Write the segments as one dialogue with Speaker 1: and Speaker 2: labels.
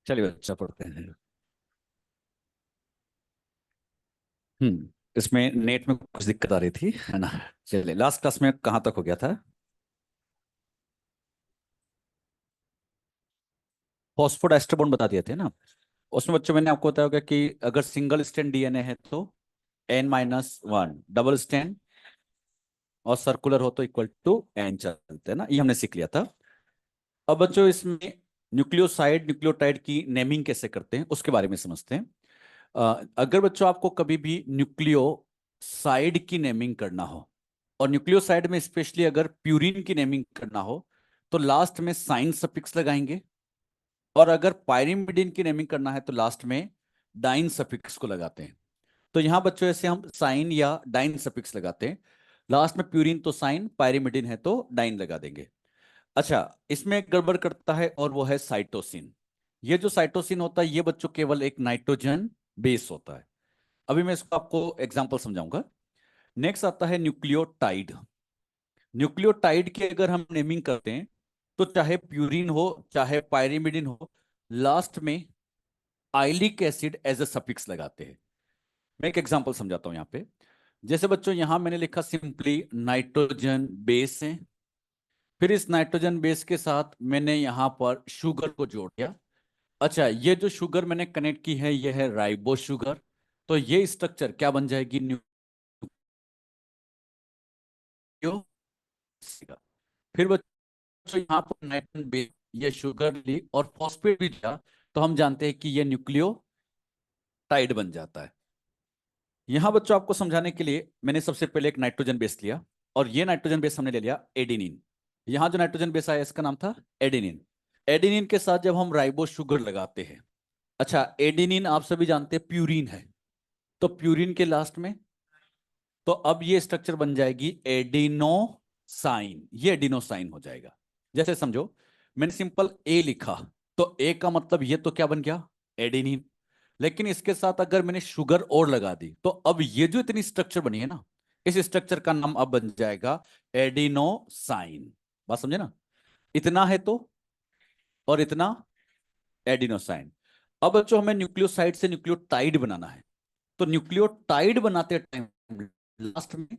Speaker 1: चलिए बच्चा पढ़ते हैं। इसमें नेट में कुछ दिक्कत आ रही थी, है ना। चलिए, लास्ट क्लास में कहाँ तक हो गया था? फॉस्फोडाइस्टर बॉन्ड बता दिए थे ना। उसमें बच्चों मैंने आपको बताया होगा कि अगर सिंगल स्ट्रैंड डीएनए है तो N-1, डबल स्ट्रैंड और सर्कुलर हो तो इक्वल टू N चलते हैं ना, ये हमने सीख लिया था। अब बच्चों इसमें न्यूक्लियोसाइड न्यूक्लियोटाइड की नेमिंग कैसे करते हैं उसके बारे में समझते हैं। अगर बच्चों आपको कभी भी न्यूक्लियोसाइड की नेमिंग करना हो, और न्यूक्लियोसाइड में स्पेशली अगर प्यूरिन की नेमिंग करना हो, तो लास्ट में साइन सफिक्स लगाएंगे। और अगर पायरिमिडिन की नेमिंग करना है तो लास्ट में डाइन सफिक्स को लगाते हैं। तो यहां बच्चों ऐसे हम साइन या डाइन सफिक्स लगाते हैं। लास्ट में प्यूरिन तो साइन, पायरिमिडिन है तो डाइन लगा देंगे। अच्छा, इसमें एक गड़बड़ करता है और वो है साइटोसिन। ये जो साइटोसिन होता है ये बच्चों केवल एक नाइट्रोजन बेस होता है। अभी मैं इसको आपको एग्जांपल समझाऊंगा। नेक्स्ट आता है न्यूक्लियोटाइड। न्यूक्लियोटाइड की अगर हम नेमिंग करते हैं तो चाहे प्यूरिन हो चाहे पायरिमिडिन हो, लास्ट में ylic acid as a suffix लगाते हैं। मैं एक एग्जांपल समझाता हूं यहाँ पे। जैसे बच्चों यहां मैंने लिखा सिंपली नाइट्रोजन बेस है। फिर इस नाइट्रोजन बेस के साथ मैंने यहां पर शुगर को जोड़ दिया। अच्छा, ये जो शुगर मैंने कनेक्ट की है ये है राइबो शुगर। तो ये स्ट्रक्चर क्या बन जाएगी? न्यूक्लियो। फिर बच्चों यहाँ पर नाइट्रोजन बेस, ये शुगर ली और फॉस्फेट भी दिया, तो हम जानते हैं कि ये न्यूक्लियोटाइड बन जाता है। यहां बच्चों आपको समझाने के लिए मैंने सबसे पहले एक नाइट्रोजन बेस लिया, और ये नाइट्रोजन बेस हमने ले लिया एडेनिन। यहां जो नाइट्रोजन बेस आया इसका नाम था एडेनिन। एडेनिन के साथ जब हम राइबो शुगर लगाते हैं, अच्छा एडेनिन आप सभी जानते हैं प्यूरिन है, तो प्यूरिन के लास्ट में, तो अब ये स्ट्रक्चर बन जाएगी एडिनोसाइन। ये एडिनोसाइन हो जाएगा। जैसे समझो, मैंने सिंपल ए लिखा, तो ए का मतलब ये तो क्या बन गया? एडेनिन। लेकिन इसके साथ अगर मैंने शुगर और लगा दी तो अब ये जो इतनी स्ट्रक्चर बनी है ना, इस स्ट्रक्चर का नाम अब बन जाएगा एडिनोसाइन। बात समझे ना? इतना है तो, और इतना एडिनोसाइन। अब बच्चों हमें न्यूक्लियोसाइड से न्यूक्लियोटाइड बनाना है। तो न्यूक्लियोटाइड बनाते टाइम लास्ट में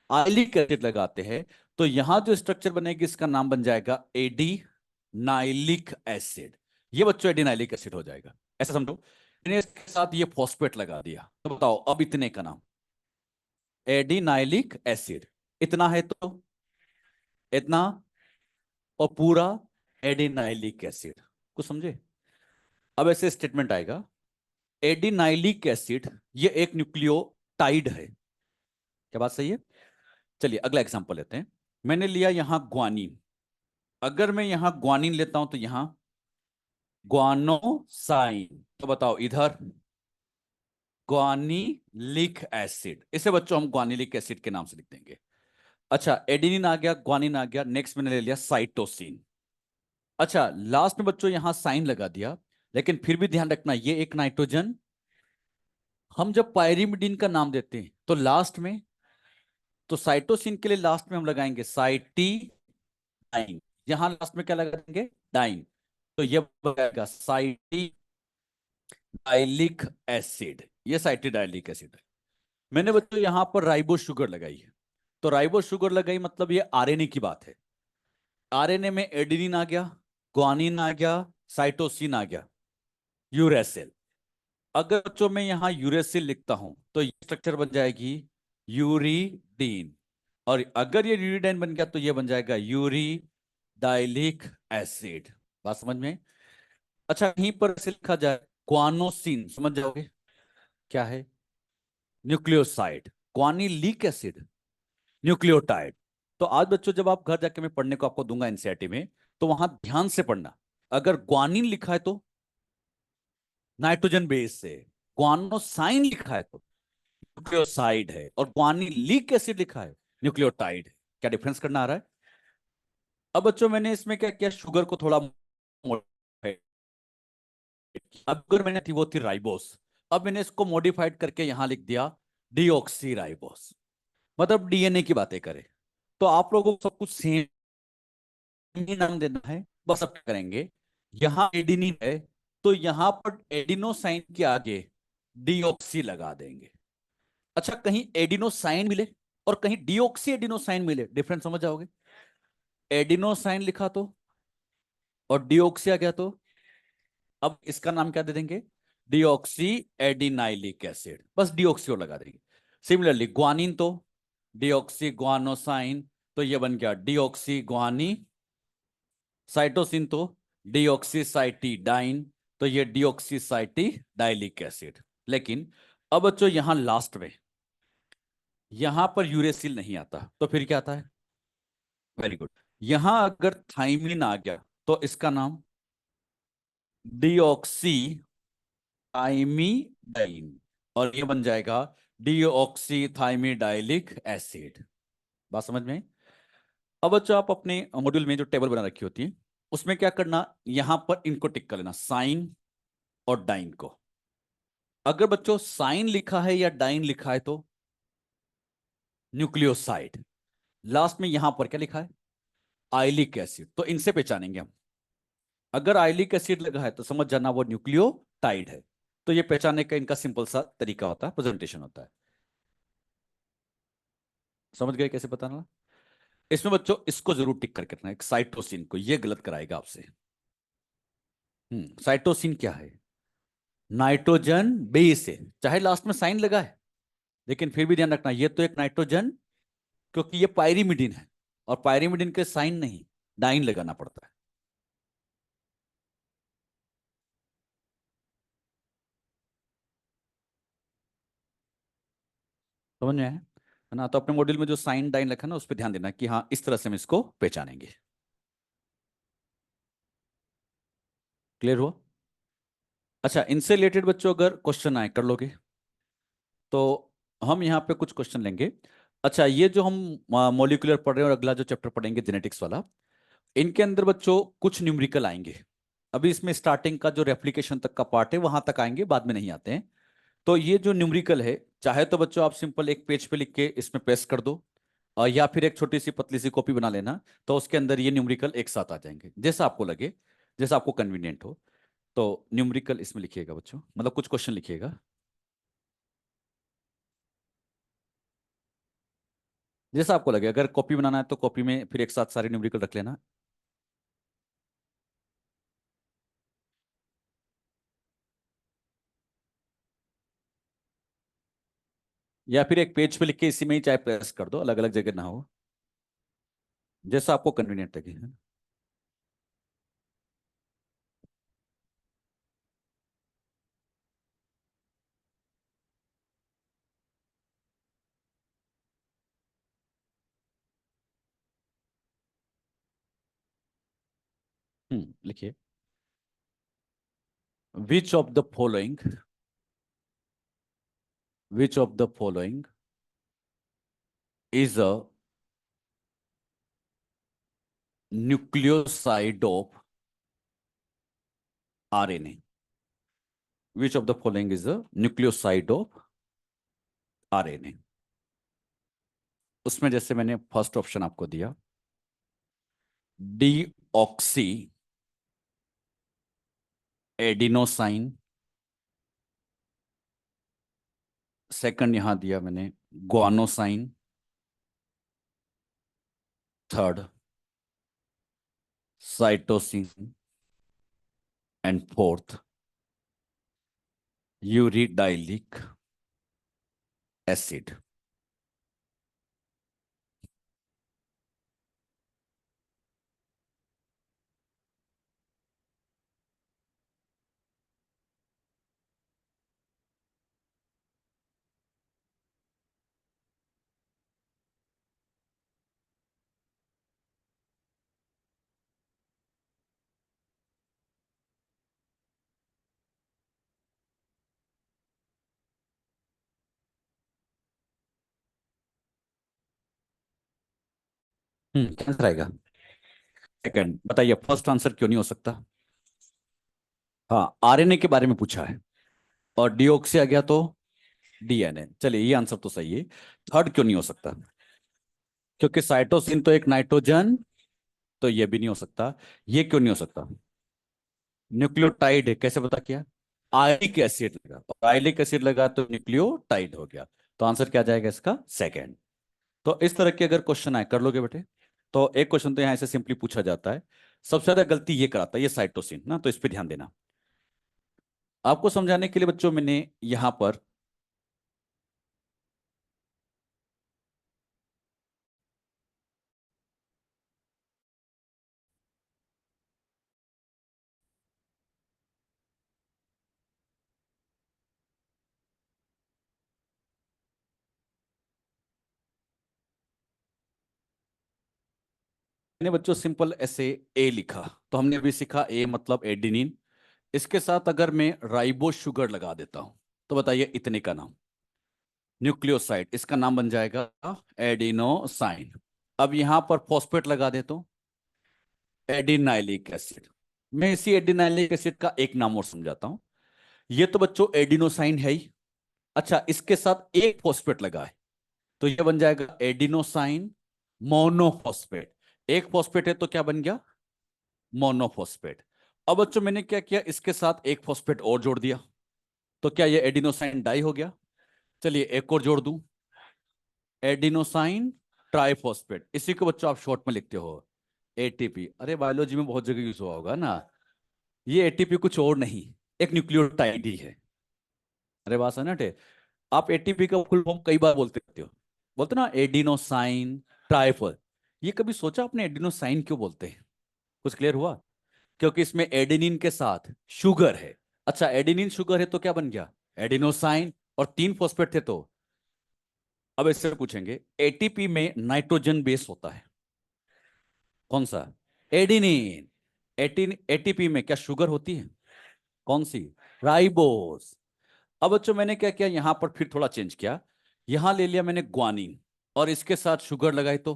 Speaker 1: आइलिक एसिड लगाते हैं। तो यहां जो स्ट्रक्चर बनेगी इसका नाम बन जाएगा एडिनाइलिक एसिड। ये बच्चों एडिनाइलिक एसिड हो जाएगा। ऐसा समझो, मैंने इसके साथ ये फॉस्फेट लगा दिया, तो बताओ अब इतने का नाम एडिनाइलिक एसिड। इतना है तो इतना, और पूरा एडिनाइलिक एसिड। कुछ समझे? अब ऐसे स्टेटमेंट आएगा, एडिनाइलिक एसिड ये एक न्यूक्लियोटाइड है। क्या बात सही है? चलिए अगला एग्जांपल लेते हैं। मैंने लिया यहां ग्वानिन। अगर मैं यहां ग्वानिन लेता हूं तो यहां ग्वानोसाइन, तो बताओ इधर ग्वानिलिक एसिड। इसे बच्चों हम ग्वानिलिक एसिड के नाम से लिख देंगे। अच्छा, एडिनिन आ गया, ग्वानिन आ गया, नेक्स्ट मैंने ले लिया साइटोसिन। अच्छा, लास्ट में बच्चों यहां साइन लगा दिया, लेकिन फिर भी ध्यान रखना ये एक नाइट्रोजन। हम जब पायरिमिडिन का नाम देते हैं तो लास्ट में, तो साइटोसिन के लिए लास्ट में हम लगाएंगे साइटी डाइन। यहां लास्ट में क्या लगा देंगे? डाइन। तो ये बनेगा साइटी डाइलिक एसिड। ये साइटिडाइलिक एसिड है। मैंने बच्चों यहां पर राइबो शुगर लगाई है। तो राइबो शुगर लगाई मतलब ये आरएनए की बात है। आरएनए में एडेनिन आ गया, ग्वानिन आ गया, साइटोसिन आ गया, यूरेसिल। अगर बच्चों मैं यहां यूरेसिल लिखता हूं तो ये स्ट्रक्चर बन जाएगी यूरीडीन। और अगर ये यूरीडाइन बन गया तो ये बन जाएगा यूरी डाइलिक एसिड। बात समझ में? अच्छा, यहीं पर से लिखा जाए क्वानोसिन, समझ जाओगे क्या है? न्यूक्लियोसाइड। Guanylic acid nucleotide. तो आज बच्चों जब आप घर जाके मैं पढ़ने को आपको दूंगा एनसीईआरटी में, तो वहां ध्यान से पढ़ना। अगर ग्वानिन लिखा है तो नाइट्रोजन बेस से, ग्वानोसाइन लिखा है तो न्यूक्लियोसाइड है, और ग्वानिलिक एसिड लिखा है न्यूक्लियोटाइड है। क्या डिफरेंस करना आ रहा है? अब बच्चों मैंने इसमें क्या किया, शुगर को थोड़ा modify किया। अगर मैंने थी वो थी राइबोस, अब मैंने इसको मॉडिफाइड करके यहां लिख दिया डीऑक्सी राइबोस। मतलब डीएनए की बातें करें तो आप लोगों को सब कुछ सेम ही नाम देना है। बस अब क्या करेंगे, यहां एडिनिन है तो यहां पर एडिनोसाइन के आगे डीऑक्सी लगा देंगे। अच्छा, कहीं एडिनोसाइन मिले और कहीं डीऑक्सी एडिनोसाइन मिले, डिफरेंस समझ जाओगे। एडिनोसाइन लिखा तो और डीऑक्सी आ गया तो अब इसका नाम क्या दे देंगे, डीऑक्सी एडिनाइलिक एसिड, बस डीऑक्सी और लगा देंगे। सिमिलरली ग्वानिन तो डीऑक्सी ग्वानोसाइन, तो ये बन गया डीऑक्सी ग्वानी। साइटोसिन तो डीऑक्सीसाइटिडाइन, तो ये डीऑक्सीसाइटिडाइलिक एसिड। लेकिन अब बच्चों यहां लास्ट में यहां पर यूरेसिल नहीं आता, तो फिर क्या आता है, वेरी गुड, यहां अगर थाइमिन आ गया तो इसका नाम डीऑक्सी थाइमिडाइन, और ये बन जाएगा डीऑक्सी थाइमिडाइलिक एसिड। बात समझ में आई? अब बच्चों आप अपने मॉड्यूल में जो टेबल बना रखी होती है उसमें क्या करना, यहां पर इनको टिक कर लेना, साइन और डाइन को। अगर बच्चों साइन लिखा है या डाइन लिखा है तो न्यूक्लियोसाइड। लास्ट में यहां पर क्या लिखा है, आइलिक एसिड, तो इनसे पहचानेंगे हम। अगर आइलिक एसिड लगा है तो समझ जाना वो न्यूक्लियोटाइड है। तो ये पहचानने का इनका सिंपल सा तरीका होता है, प्रेजेंटेशन होता है। समझ गए कैसे बताना। इसमें बच्चों इसको जरूर टिक करके रखना, एक साइटोसिन को, ये गलत कराएगा आपसे। साइटोसिन क्या है, नाइट्रोजन बेस है, चाहे लास्ट में साइन लगा है लेकिन फिर भी ध्यान रखना ये तो एक नाइट्रोजन, क्योंकि ये पायरीमिडीन है और पायरीमिडीन के साइन नहीं, डाइन लगाना पड़ता है। समझ में आया है ना। तो अपने मॉड्यूल में जो साइन डाइन लिखा ना उस पर ध्यान देना कि हाँ इस तरह से हम इसको पहचानेंगे। क्लियर हुआ। अच्छा, इनसे रिलेटेड बच्चों अगर क्वेश्चन आए कर लोगे तो हम यहाँ पे कुछ क्वेश्चन लेंगे। अच्छा, ये जो हम मॉलिक्यूलर पढ़ रहे हैं और अगला जो चैप्टर पढ़ेंगे जेनेटिक्स वाला, इनके अंदर बच्चों कुछ न्यूमेरिकल आएंगे। अभी इसमें स्टार्टिंग का जो रेप्लिकेशन तक का पार्ट है वहां तक आएंगे, बाद में नहीं आते हैं। तो ये जो न्यूमेरिकल है, चाहे तो बच्चों आप सिंपल एक पेज पे लिख के इसमें पेस्ट कर दो, और या फिर एक छोटी सी पतली सी कॉपी बना लेना, तो उसके अंदर ये न्यूमेरिकल एक साथ आ जाएंगे, जैसा आपको लगे, जैसा आपको कन्वीनियंट हो। तो न्यूमेरिकल इसमें लिखिएगा बच्चों, मतलब कुछ क्वेश्चन लिखिएगा जैसा आपको लगे। अगर कॉपी बनाना है तो कॉपी में फिर एक साथ सारे न्यूमेरिकल रख लेना। या फिर एक पेज पे लिख के इसी में ही चाहे प्रेस कर दो, अलग अलग जगह ना हो, जैसा आपको कन्वीनियंट लगे, है ना। लिखिए, which of the following, which of the following is a nucleoside of RNA. Which of the following is a nucleoside of RNA. उसमें जैसे मैंने फर्स्ट ऑप्शन आपको दिया, डी ऑक्सी एडिनोसाइन। सेकंड यहां दिया मैंने guanosine. Third cytosine. And fourth uridylic acid. Cancer आएगा। Second बताइए, फर्स्ट आंसर क्यों नहीं हो सकता। हाँ, आरएनए के बारे में पूछा है और डीऑक्सी आ गया तो डीएनए, चलिए ये आंसर तो सही है। थर्ड क्यों नहीं हो सकता, क्योंकि साइटोसिन तो एक नाइट्रोजन, तो ये भी नहीं हो सकता। ये क्यों नहीं हो सकता, न्यूक्लियोटाइड है, कैसे पता किया? आयनिक एसिड लगा, और आयनिक एसिड लगा तो न्यूक्लियोटाइड हो गया। तो आंसर क्या जाएगा इसका? सेकंड। तो इस तरह के अगर क्वेश्चन आए कर लोगे बेटे। तो एक क्वेश्चन तो यहाँ ऐसे सिंपली पूछा जाता है। सबसे ज्यादा गलती ये कराता है ये साइटोसिन ना, तो इस पे ध्यान देना। आपको समझाने के लिए बच्चों मैंने यहां पर मैंने बच्चों सिंपल ऐसे ए लिखा। तो हमने अभी सीखा ए मतलब एडिनिन। इसके साथ अगर मैं राइबो शुगर लगा देता हूं तो बताइए इतने का नाम? न्यूक्लियोसाइड, इसका नाम बन जाएगा एडिनोसाइन। अब यहां पर फॉस्फेट लगा देता हूं, एडिनाइलिक एसिड। मैं इसी एडिनाइलिक एसिड का एक नाम और समझाता हूं। ये तो बच्चों एडिनोसाइन है ही। अच्छा, इसके साथ एक फॉस्फेट लगा है तो ये बन जाएगा एडिनोसाइन मोनोफॉस्फेट। एक फॉस्फेट है तो क्या बन गया? मोनोफॉस्फेट। अब बच्चों मैंने क्या किया, इसके साथ एक फॉस्फेट और जोड़ दिया। तो क्या ये एडिनोसाइन डाई हो गया? चलिए एक और जोड़ दूं, एडिनोसाइन ट्राइफॉस्फेट। इसी को बच्चों आप शॉर्ट में लिखते हो एटीपी। अरे बायोलॉजी में बहुत जगह यूज हुआ होगा ना। ये एटीपी कुछ और नहीं, एक न्यूक्लियोटाइड ही है। अरे बात समझ ना। आप एटीपी का फुल फॉर्म कई बार बोलते रहते हो, बोलते ना एडिनोसाइन ट्राइफॉस। ये कभी सोचा आपने एडिनोसाइन क्यों बोलते हैं? कुछ क्लियर हुआ? क्योंकि इसमें एडेनिन के साथ शुगर है। अच्छा, एडेनिन शुगर है तो क्या बन गया? एडिनोसाइन। और तीन फॉस्फेट थे तो। अब इससे पूछेंगे एटीपी में नाइट्रोजन बेस होता है, कौन सा? एडेनिन। एटीन एटीपी में क्या शुगर होती है? कौन सी? राइबोस। अब बच्चों मैंने क्या किया, यहां पर फिर थोड़ा चेंज किया। यहां ले लिया मैंने ग्वानिन, और इसके साथ शुगर लगाई तो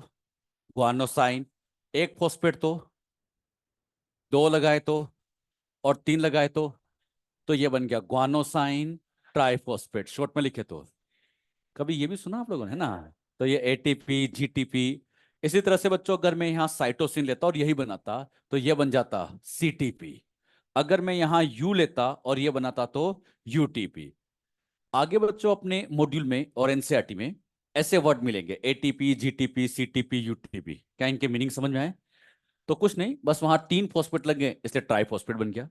Speaker 1: ग्वानोसाइन। एक फॉस्फेट दो लगाए और तीन लगाए तो ये बन गया ग्वानोसाइन ट्राइफॉस्फेट, शॉर्ट में लिखे तो। कभी ये भी सुना आप लोगों ने, है ना? तो ये एटीपी जीटीपी। इसी तरह से बच्चों अगर मैं यहाँ साइटोसिन लेता और यही बनाता तो ये बन जाता सीटीपी। अगर मैं यहाँ यू लेता और ये बनाता तो यूटीपी। आगे बच्चों अपने मॉड्यूल में और एनसीईआरटी में ऐसे वर्ड मिलेंगे एटीपी जीटीपी सीटीपी यूटीपी। क्या इनके मीनिंग समझ में आए? तो कुछ नहीं, बस वहां तीन फॉस्फेट लग गए इसलिए ट्राइफॉस्फेट बन गया।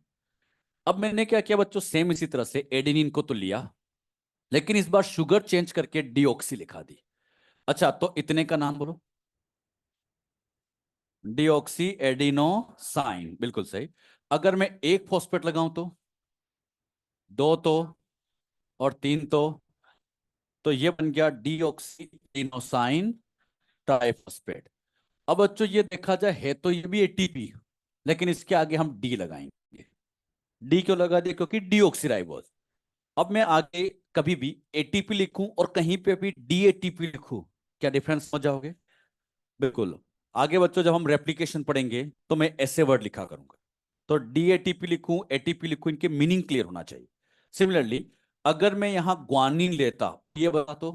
Speaker 1: अब मैंने क्या किया बच्चों, सेम इसी तरह से एडेनिन को तो लिया, लेकिन इस बार शुगर चेंज करके डीऑक्सी लिखा दी। अच्छा, तो इतने का नाम बोलो। डीऑक्सी एडिनोसाइन, बिल्कुल सही। अगर मैं एक फॉस्फेट लगाऊं दो और तीन तो ये बन गया डीऑक्सी एडिनोसाइन ट्राइफॉस्फेट। अब बच्चों ये देखा जाए है तो ये भी एटीपी, लेकिन इसके आगे हम डी लगाएंगे। डी क्यों लगा दिया? क्योंकि डीऑक्सीराइबोस। अब मैं आगे कभी भी एटीपी लिखूं और कहीं पे भी डीएटीपी लिखूं, क्या डिफरेंस समझ जाओगे? बिल्कुल। आगे बच्चों जब हम रेप्लिकेशन पढ़ेंगे तो मैं ऐसे वर्ड लिखा करूंगा। तो डीएटीपी लिखूं एटीपी लिखूं, इनके मीनिंग क्लियर होना चाहिए। सिमिलरली अगर मैं यहां ग्वानिन लेता, ये बता तो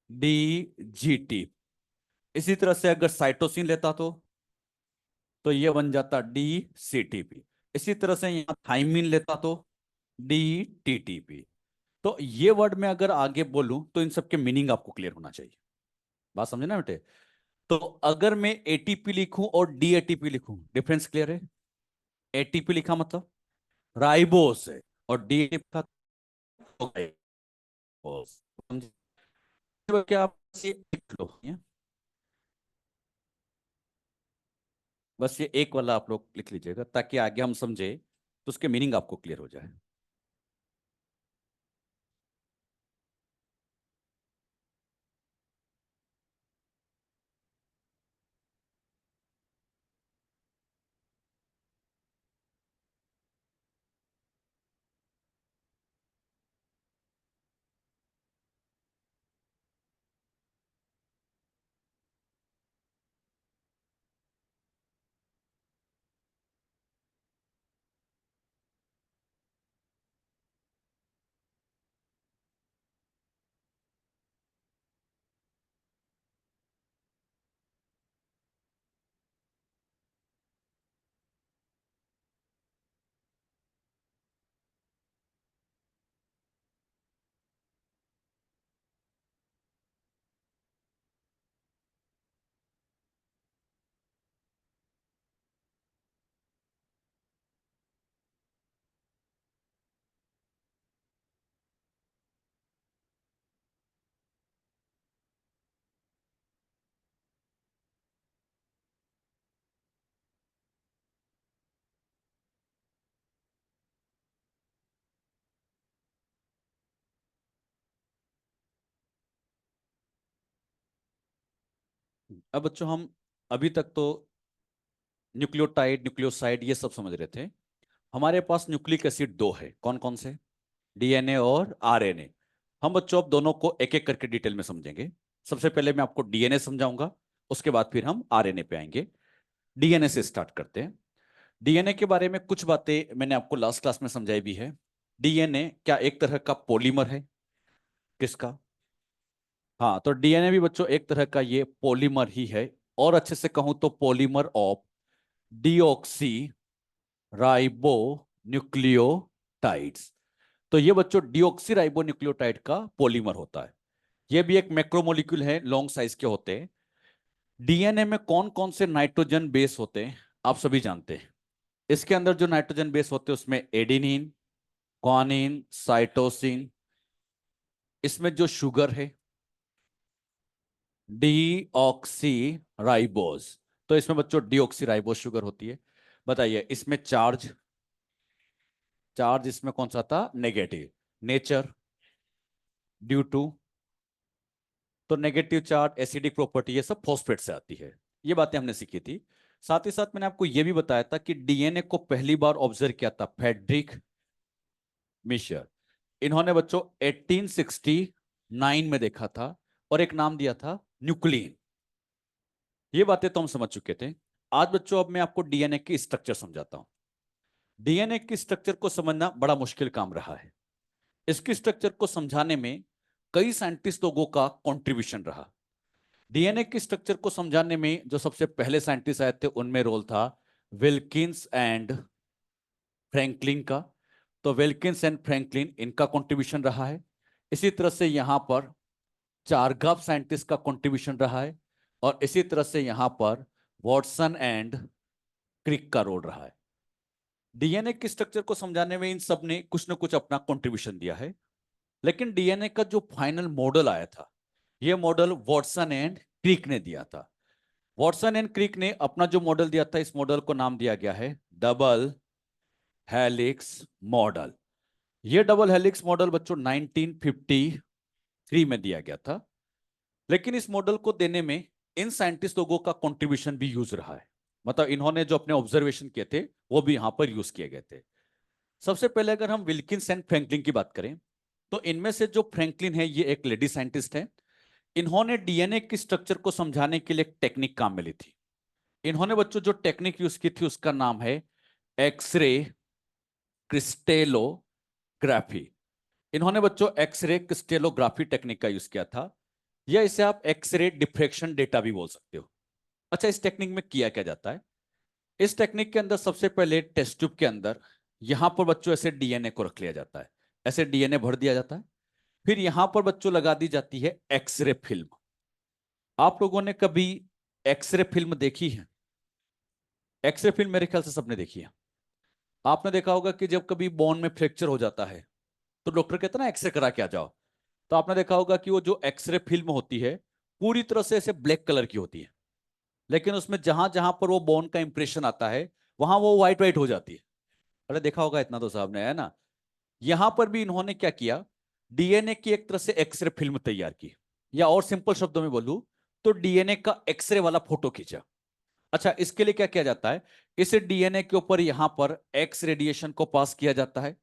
Speaker 1: डीजीटी। इसी तरह से अगर साइटोसिन लेता तो ये बन जाता डी सीटीपी। इसी तरह से यहां थाइमिन लेता तो डी टीटीपी। तो ये वर्ड में अगर आगे बोलूं तो इन सबके मीनिंग आपको क्लियर होना चाहिए। बात समझे ना बेटे? तो अगर मैं एटीपी लिखूं और डीएटीपी लिखूं, डिफरेंस क्लियर है? एटीपी लिखा मतलब राइबोस है, और डीएटीपी का राइबोस। समझे? क्या आप ये लिख लो बस ये एक वाला आप लोग लिख लीजिएगा ताकि आगे हम समझे तो उसके मीनिंग आपको क्लियर हो जाए। अब बच्चों हम अभी तक तो न्यूक्लियोटाइड न्यूक्लियोसाइड ये सब समझ रहे थे। हमारे पास न्यूक्लिक एसिड दो है, कौन कौन से? डीएनए और आरएनए। हम बच्चों अब दोनों को एक एक करके डिटेल में समझेंगे। सबसे पहले मैं आपको डीएनए समझाऊंगा, उसके बाद फिर हम आरएनए पे आएंगे। डीएनए से स्टार्ट करते हैं। डीएनए के बारे में कुछ बातें मैंने आपको लास्ट क्लास में समझाई भी है। डीएनए क्या एक तरह का पॉलीमर है? किसका? हाँ, तो डीएनए भी बच्चों एक तरह का ये पॉलीमर ही है, और अच्छे से कहूं तो polymer of deoxy ribo nucleotides. तो ये बच्चों डीऑक्सी राइबो न्यूक्लियोटाइड का पॉलीमर होता है। ये भी एक मैक्रोमोलिक्यूल है, लॉन्ग साइज के होते हैं। डीएनए में कौन कौन से नाइट्रोजन बेस होते हैं आप सभी जानते हैं। इसके अंदर जो नाइट्रोजन बेस होते हैं उसमें एडेनिन, ग्वानिन, साइटोसिन। इसमें जो शुगर है डीऑक्सी राइबोज, तो इसमें बच्चों डीऑक्सी राइबोज शुगर होती है। बताइए इसमें चार्ज, चार्ज इसमें कौन सा था? नेगेटिव। नेचर ड्यू टू, तो नेगेटिव चार्ज एसिडिक प्रॉपर्टी ये सब फॉस्फेट से आती है। ये बातें हमने सीखी थी। साथ ही साथ मैंने आपको ये भी बताया था कि डीएनए को पहली बार ऑब्जर्व किया था फ्रेडरिक मिशर। इन्होंने बच्चों 1869 में देखा था, और एक नाम दिया था न्यूक्लियन। ये बातें तो हम समझ चुके थे। आज बच्चों अब मैं आपको डीएनए की स्ट्रक्चर समझाता हूं। डीएनए की स्ट्रक्चर को समझना बड़ा मुश्किल काम रहा है। इसकी स्ट्रक्चर को समझाने में कई साइंटिस्ट लोगों का कंट्रीब्यूशन रहा। डीएनए की स्ट्रक्चर को समझाने में जो सबसे पहले साइंटिस्ट आए थे उनमें रोल था विल्किंस एंड फ्रैंकलिन का। तो विल्किंस एंड फ्रैंकलिन इनका कंट्रीब्यूशन रहा है। इसी तरह से यहां पर चारगाफ साइंटिस्ट का कंट्रीब्यूशन रहा है, और इसी तरह से यहां पर वॉटसन एंड क्रिक का रोल रहा है। डीएनए की स्ट्रक्चर को समझाने में इन सब ने कुछ ना कुछ अपना कंट्रीब्यूशन दिया है। लेकिन डीएनए का जो फाइनल मॉडल आया था, यह मॉडल वॉटसन एंड क्रिक ने दिया था। वॉटसन एंड क्रिक ने अपना जो मॉडल दिया था, इस मॉडल को नाम दिया गया है डबल हेलिक्स मॉडल। यह डबल हेलिक्स मॉडल बच्चों 1953 में दिया गया था। लेकिन इस मॉडल को देने में इन साइंटिस्ट लोगों का कंट्रीब्यूशन भी यूज रहा है। मतलब इन्होंने जो अपने ऑब्जर्वेशन किए थे वो भी यहां पर यूज किए गए थे। सबसे पहले अगर हम विल्किंस एंड फ्रैंकलिन की बात करें, तो इनमें से जो फ्रैंकलिन है ये एक लेडी साइंटिस्ट है। इन्होंने डीएनए की स्ट्रक्चर को समझाने के लिए एक टेक्निक काम में ली थी। इन्होंने बच्चों जो टेक्निक यूज की थी उसका नाम है एक्सरे क्रिस्टेलोग्राफी। इन्होंने बच्चों एक्सरे क्रिस्टेलोग्राफी टेक्निक का यूज किया था, या इसे आप एक्सरे डिफ्रेक्शन डेटा भी बोल सकते हो। अच्छा, इस टेक्निक में किया क्या जाता है? इस टेक्निक के अंदर सबसे पहले टेस्ट ट्यूब के अंदर यहां पर बच्चों ऐसे डीएनए को रख लिया जाता है, ऐसे डीएनए भर दिया जाता है। फिर यहां पर बच्चों लगा दी जाती है एक्सरे फिल्म। आप लोगों ने कभी एक्सरे फिल्म देखी है? एक्सरे फिल्म मेरे ख्याल से सबने देखी है। आपने देखा होगा कि जब कभी बोन में फ्रैक्चर हो जाता है तो डॉक्टर कहता है ना एक्सरे करा के आ जाओ। तो आपने देखा होगा कि वो जो एक्सरे फिल्म होती है पूरी तरह से ऐसे ब्लैक कलर की होती है, लेकिन उसमें जहां जहां पर वो बोन का इंप्रेशन आता है वहां वो व्हाइट व्हाइट हो जाती है। अरे देखा होगा इतना तो साहब ने, है ना? यहां पर भी इन्होंने क्या किया, डीएनए की एक तरह से एक्सरे फिल्म तैयार की, या और सिंपल शब्दों में बोलूं तो डीएनए का एक्सरे वाला फोटो खींचा। अच्छा, इसके लिए क्या किया जाता है, इस डीएनए के ऊपर यहां पर एक्स रेडिएशन को पास किया जाता है।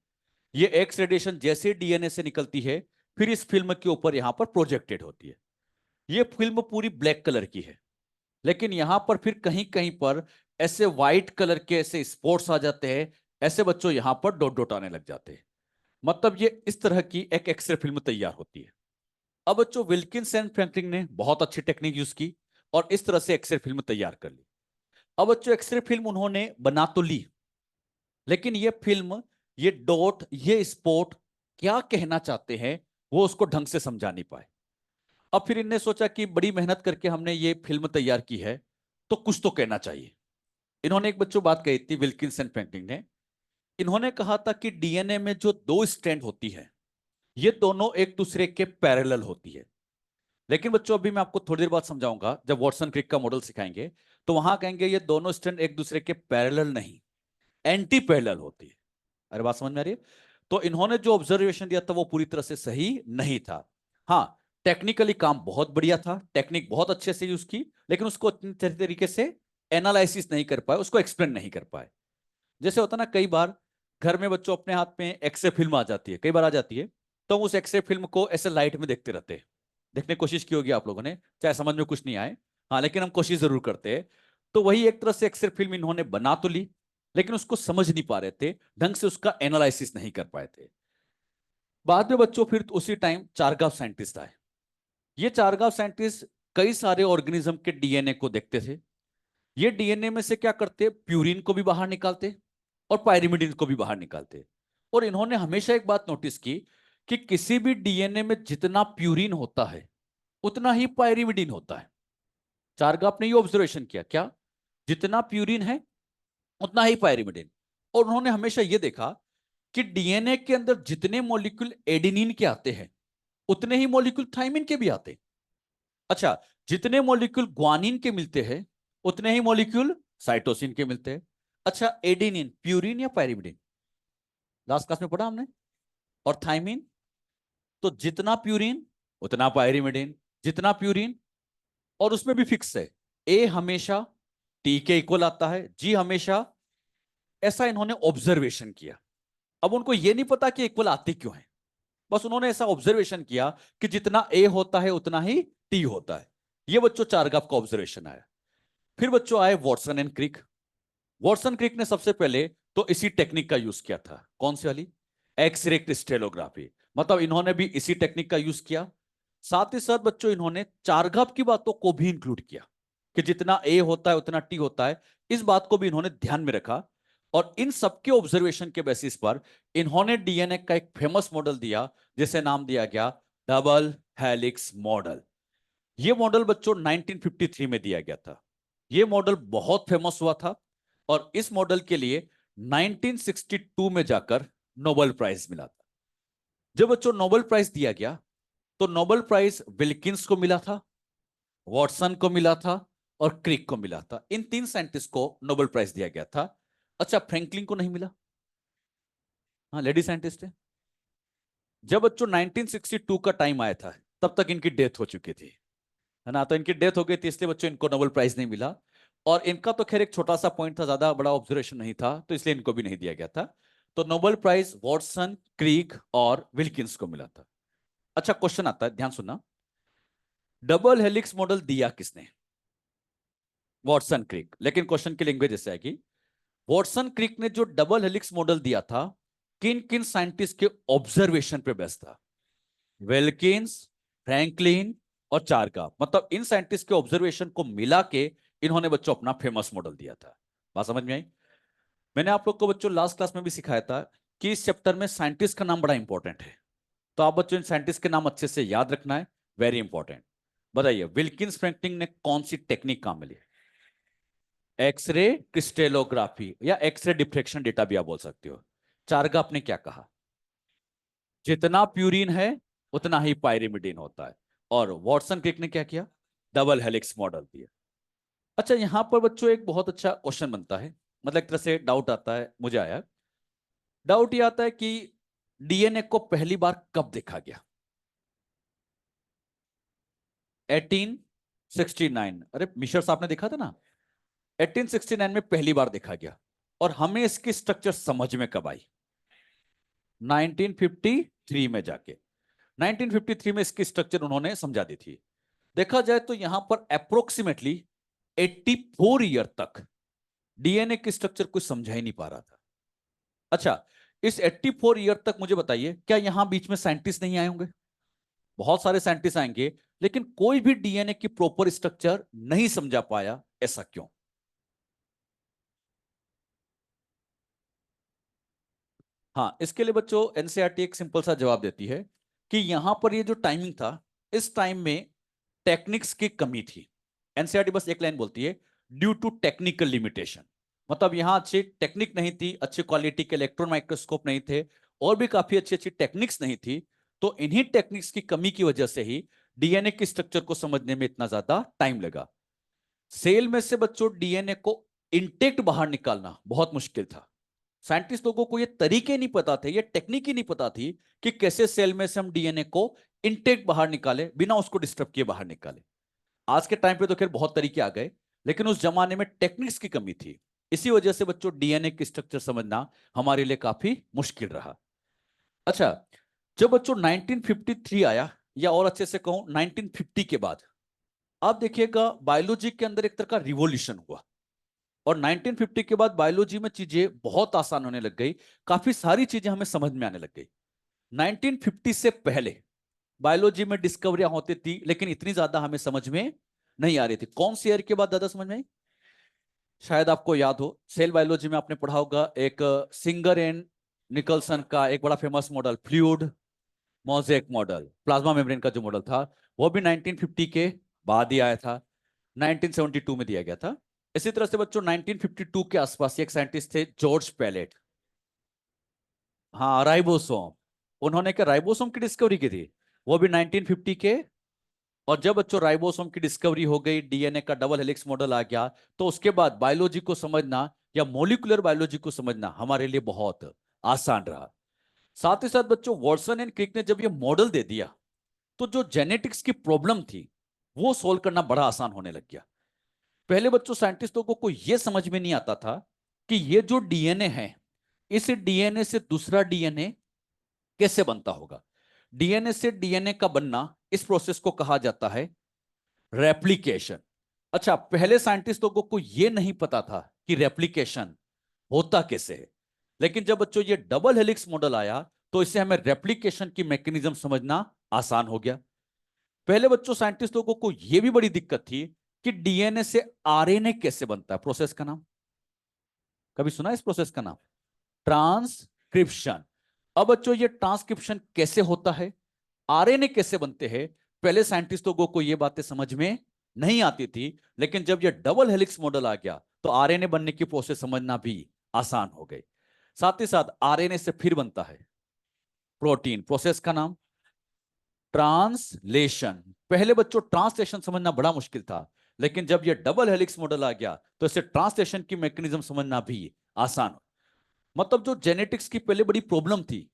Speaker 1: ये एक्स रेडिएशन जैसे डीएनए से निकलती है फिर इस फिल्म के ऊपर यहां पर प्रोजेक्टेड होती है। ये फिल्म पूरी ब्लैक कलर की है, लेकिन यहां पर फिर कहीं कहीं पर ऐसे व्हाइट कलर के ऐसे स्पॉट्स आ जाते हैं। ऐसे बच्चों यहां पर डॉट डॉट आने लग जाते हैं। मतलब ये इस तरह की एक एक्सरे फिल्म तैयार होती है। अब बच्चों विल्किंस एंड फ्रैंकलिन ने बहुत अच्छी टेक्निक यूज की और इस तरह से एक्सरे फिल्म तैयार कर ली। अब बच्चों एक्सरे फिल्म उन्होंने बना तो ली, लेकिन ये फिल्म, ये डॉट, ये स्पॉट क्या कहना चाहते हैं वो उसको ढंग से समझा नहीं पाए। अब फिर इनने सोचा कि बड़ी मेहनत करके हमने ये फिल्म तैयार की है तो कुछ तो कहना चाहिए। इन्होंने एक बच्चों बात कही थी विल्किंस एंड फ्रैंकलिन ने। इन्होंने कहा था कि डीएनए में जो दो स्ट्रैंड होती है ये दोनों एक दूसरे के पैरेलल होती है। लेकिन बच्चों अभी मैं आपको थोड़ी देर बाद समझाऊंगा, जब वॉटसन क्रिक का मॉडल सिखाएंगे तो वहां कहेंगे ये दोनों स्ट्रैंड एक दूसरे के पैरेलल नहीं, एंटी पैरेलल होती है। अरे बात समझ में आ रही है? तो इन्होंने जो ऑब्जर्वेशन दिया था वो पूरी तरह से सही नहीं था। हाँ, टेक्निकली काम बहुत बढ़िया था, टेक्निक बहुत अच्छे से यूज की, लेकिन उसको अच्छी तरीके से एनालिसिस नहीं कर पाए, उसको एक्सप्लेन नहीं कर पाए। जैसे होता ना, कई बार घर में बच्चों अपने हाथ में एक्सरे फिल्म आ जाती है, कई बार आ जाती है, तो हम उस एक्सरे फिल्म को ऐसे लाइट में देखते रहते हैं। देखने की कोशिश की होगी आप लोगों ने, चाहे समझ में कुछ नहीं आए, हाँ, लेकिन हम कोशिश जरूर करते हैं। तो वही एक तरह से एक्सरे फिल्म इन्होंने बना तो ली, लेकिन उसको समझ नहीं पा रहे थे ढंग से, उसका एनालिसिस नहीं कर पाए थे। बाद में बच्चों फिर उसी टाइम चारगांव साइंटिस्ट आए। ये चारगांव साइंटिस्ट कई सारे ऑर्गेनिज्म के डीएनए को देखते थे। ये डीएनए में से क्या करते, प्यूरिन को भी बाहर निकालते और पायरिमिडिन को भी बाहर निकालते। और इन्होंने हमेशा एक बात नोटिस की कि किसी भी डीएनए में जितना प्यूरिन होता है उतना ही पायरिमिडिन होता है। चारगांव ने ये ऑब्जर्वेशन किया, क्या, जितना प्यूरिन है उतना ही पायरिमिडिन। और उन्होंने हमेशा ये देखा कि डीएनए के अंदर जितने मॉलिक्यूल एडेनिन के आते हैं उतने ही मॉलिक्यूल थाइमिन के भी आते हैं। अच्छा, जितने मॉलिक्यूल ग्वानिन के मिलते हैं उतने ही मॉलिक्यूल साइटोसिन के मिलते हैं। अच्छा, एडेनिन प्यूरिन या पायरिमिडिन, लास्ट क्लास में पढ़ा हमने। और थाइमिन, तो जितना प्यूरिन उतना पायरिमिडिन, जितना प्यूरिन, और उसमें भी फिक्स है, ए हमेशा टी के इक्वल आता है, जी हमेशा, ऐसा इन्होंने ऑब्जर्वेशन किया। अब उनको यह नहीं पता कि इक्वल आते क्यों है, बस उन्होंने ऐसा ऑब्जर्वेशन किया कि जितना ए होता है उतना ही टी होता है। ये बच्चों चारगांव का ऑब्जर्वेशन आया। फिर बच्चों आए वॉटसन एंड क्रिक। वॉटसन क्रिक ने सबसे पहले तो इसी टेक्निक का यूज किया था, कौन सी वाली, एक्सरे क्रिस्टलोग्राफी। मतलब इन्होंने भी इसी टेक्निक का यूज किया। साथ ही साथ बच्चों इन्होंने चारगांव की बातों को भी इंक्लूड किया कि जितना ए होता है उतना टी होता है, इस बात को भी इन्होंने ध्यान में रखा। और इन सबके ऑब्जर्वेशन के बेसिस पर इन्होंने डीएनए का एक फेमस मॉडल दिया, जिसे नाम दिया गया डबल हेलिक्स मॉडल। यह मॉडल बच्चों 1953 में दिया गया था। यह मॉडल बहुत फेमस हुआ था और इस मॉडल के लिए 1962 में जाकर नोबेल प्राइज मिला था। जब बच्चों नोबेल प्राइज दिया गया तो नोबेल प्राइज विल्किंस को मिला था, वॉटसन को मिला था और क्रिक को मिला था। इन तीन साइंटिस्ट को नोबेल प्राइज दिया गया था। अच्छा, फ्रैंकलिन को नहीं मिला, हाँ, लेडी साइंटिस्ट है। जब बच्चों 1962 का टाइम आया था तब तक इनकी डेथ हो चुकी थी, है ना, तो इनकी डेथ हो गई थी, इसलिए बच्चों इनको नोबेल प्राइज नहीं मिला। और इनका तो खैर एक छोटा सा पॉइंट था, ज्यादा बड़ा ऑब्जर्वेशन नहीं था, तो इसलिए इनको भी नहीं दिया गया था। तो नोबेल प्राइज वॉटसन, क्रिक और विल्किंस को मिला था। अच्छा, क्वेश्चन आता है, ध्यान सुनना। डबल हेलिक्स मॉडल दिया किसने, वॉटसन क्रिक। लेकिन क्वेश्चन की लैंग्वेज ऐसे आएगी, वॉटसन क्रिक ने जो डबल हेलिक्स मॉडल दिया था, किन किन साइंटिस्ट के ऑब्जर्वेशन पे बेस्ड था, विल्किंस, फ्रैंकलिन और चारगांव। मतलब इन साइंटिस्ट के ऑब्जर्वेशन को मिला के इन्होंने बच्चों अपना फेमस मॉडल दिया था। बात समझ में आई। मैंने आप लोग को बच्चों लास्ट क्लास में भी सिखाया था कि इस चैप्टर में साइंटिस्ट का नाम बड़ा इंपॉर्टेंट है, तो आप बच्चों इन साइंटिस्ट के नाम अच्छे से याद रखना है, वेरी इंपॉर्टेंट। बताइए, विल्किंस फ्रैंकलिन ने कौन सी टेक्निक काम में ली, एक्सरे क्रिस्टलोग्राफी या एक्सरे डिफ्रेक्शन डेटा भी आप बोल सकते हो। चारगांव ने क्या कहा, जितना प्यूरिन है उतना ही पायरिमिडिन होता है। और वॉटसन क्रिक ने क्या किया, डबल हेलिक्स मॉडल दिया। अच्छा, यहां पर बच्चों एक बहुत अच्छा क्वेश्चन बनता है, मतलब एक तरह से डाउट आता है, मुझे आया डाउट, ये आता है कि डीएनए को पहली बार कब देखा गया, 1869। अरे मिशर साहब ने देखा था ना, 1869 में पहली बार देखा गया। और हमें इसकी स्ट्रक्चर समझ में कब आई, 1953 में जाके। 1953 में इसकी स्ट्रक्चर उन्होंने समझा दी थी। देखा जाए तो यहां पर अप्रोक्सीमेटली 84 ईयर तक डीएनए की स्ट्रक्चर कुछ समझा ही नहीं पा रहा था। अच्छा, इस 84 ईयर तक मुझे बताइए, क्या यहां बीच में साइंटिस्ट नहीं आए होंगे, बहुत सारे साइंटिस्ट आएंगे, लेकिन कोई भी डीएनए की प्रॉपर स्ट्रक्चर नहीं समझा पाया, ऐसा क्यों। हाँ, इसके लिए बच्चों एनसीईआरटी एक सिंपल सा जवाब देती है कि यहां पर ये जो टाइमिंग था, इस टाइम में टेक्निक्स की कमी थी। एनसीईआरटी बस एक लाइन बोलती है, ड्यू टू टेक्निकल लिमिटेशन। मतलब यहां अच्छी टेक्निक नहीं थी, अच्छी क्वालिटी के इलेक्ट्रॉन माइक्रोस्कोप नहीं थे, और भी काफी अच्छी अच्छी टेक्निक्स नहीं थी। तो इन्हीं टेक्निक्स की कमी की वजह से ही डीएनए की स्ट्रक्चर को समझने में इतना ज्यादा टाइम लगा। सेल में से बच्चों डीएनए को इंटेक्ट बाहर निकालना बहुत मुश्किल था। साइंटिस्ट लोगों को ये तरीके नहीं पता थे, ये टेक्निक ही नहीं पता थी कि कैसे सेल में से हम डीएनए को इनटेक बाहर निकाले, बिना उसको डिस्टर्ब किए बाहर निकाले। आज के टाइम पे तो खैर बहुत तरीके आ गए, लेकिन उस जमाने में टेक्निक्स की कमी थी। इसी वजह से बच्चों डीएनए की स्ट्रक्चर समझना हमारे लिए काफी मुश्किल रहा। अच्छा, जब बच्चों 1953 आया, या और अच्छे से कहूं 1950 के बाद, आप देखिएगा बायोलॉजी के अंदर एक तरह का रिवॉल्यूशन हुआ। और 1950 के बाद बायोलॉजी में चीजें बहुत आसान होने लग गई, काफी सारी चीजें हमें समझ में आने लग गई। 1950 से पहले बायोलॉजी में डिस्कवरियां होती थी, लेकिन इतनी ज्यादा हमें समझ में नहीं आ रही थी। कौन सी ईयर के बाद ज्यादा समझ में आई? शायद आपको याद हो, सेल बायोलॉजी में आपने पढ़ा होगा, एक सिंगर एंड निकलसन का एक बड़ा famous model, fluid mosaic model, plasma membrane का जो मॉडल था, वो भी 1950 के बाद ही आया था, 1972 में दिया गया था। इसी तरह से बच्चों 1952 के आसपास एक साइंटिस्ट थे, जॉर्ज पैलेट। हाँ, राइबोसोम। उन्होंने क्या राइबोसोम की डिस्कवरी की थी, वो भी 1950 के। और जब बच्चों राइबोसोम की डिस्कवरी हो गई, डीएनए का डबल हेलिक्स मॉडल आ गया, तो उसके बाद बायोलॉजी को समझना या मॉलिक्यूलर बायोलॉजी को समझना हमारे लिए बहुत आसान रहा। साथ ही साथ बच्चों वॉटसन एंड क्रिक ने जब ये मॉडल दे दिया, तो जो जेनेटिक्स की प्रॉब्लम थी वो सोल्व करना बड़ा आसान होने लग गया। पहले बच्चों साइंटिस्टों को यह समझ में नहीं आता था कि ये जो डीएनए है, इस डीएनए से दूसरा डीएनए कैसे बनता होगा। डीएनए से डीएनए का बनना, इस प्रोसेस को कहा जाता है रेप्लिकेशन। अच्छा, पहले साइंटिस्टों को यह नहीं पता था कि रेप्लिकेशन होता कैसे है। लेकिन जब बच्चों ये डबल हेलिक्स मॉडल आया, तो इससे हमें रेप्लिकेशन की मैकेनिज्म समझना आसान हो गया। पहले बच्चों साइंटिस्ट लोगों को यह भी बड़ी दिक्कत थी कि डीएनए से आरएनए कैसे बनता है। प्रोसेस का नाम कभी सुना है? इस प्रोसेस का नाम ट्रांसक्रिप्शन। अब बच्चों ये ट्रांसक्रिप्शन कैसे होता है, आरएनए कैसे बनते हैं, पहले साइंटिस्ट लोगों को ये बातें समझ में नहीं आती थी। लेकिन जब ये डबल हेलिक्स मॉडल आ गया, तो आरएनए बनने की प्रोसेस समझना भी आसान हो गई। साथ ही साथ आरएनए से फिर बनता है प्रोटीन। प्रोसेस का नाम ट्रांसलेशन। पहले बच्चों ट्रांसलेशन समझना बड़ा मुश्किल था, लेकिन जब यह डबल हेलिक्स मॉडल आ गया, तो इसे ट्रांसलेशन की मैकेनिज्म समझना भी आसान हो। मतलब जो जेनेटिक्स की पहले बड़ी प्रॉब्लम थी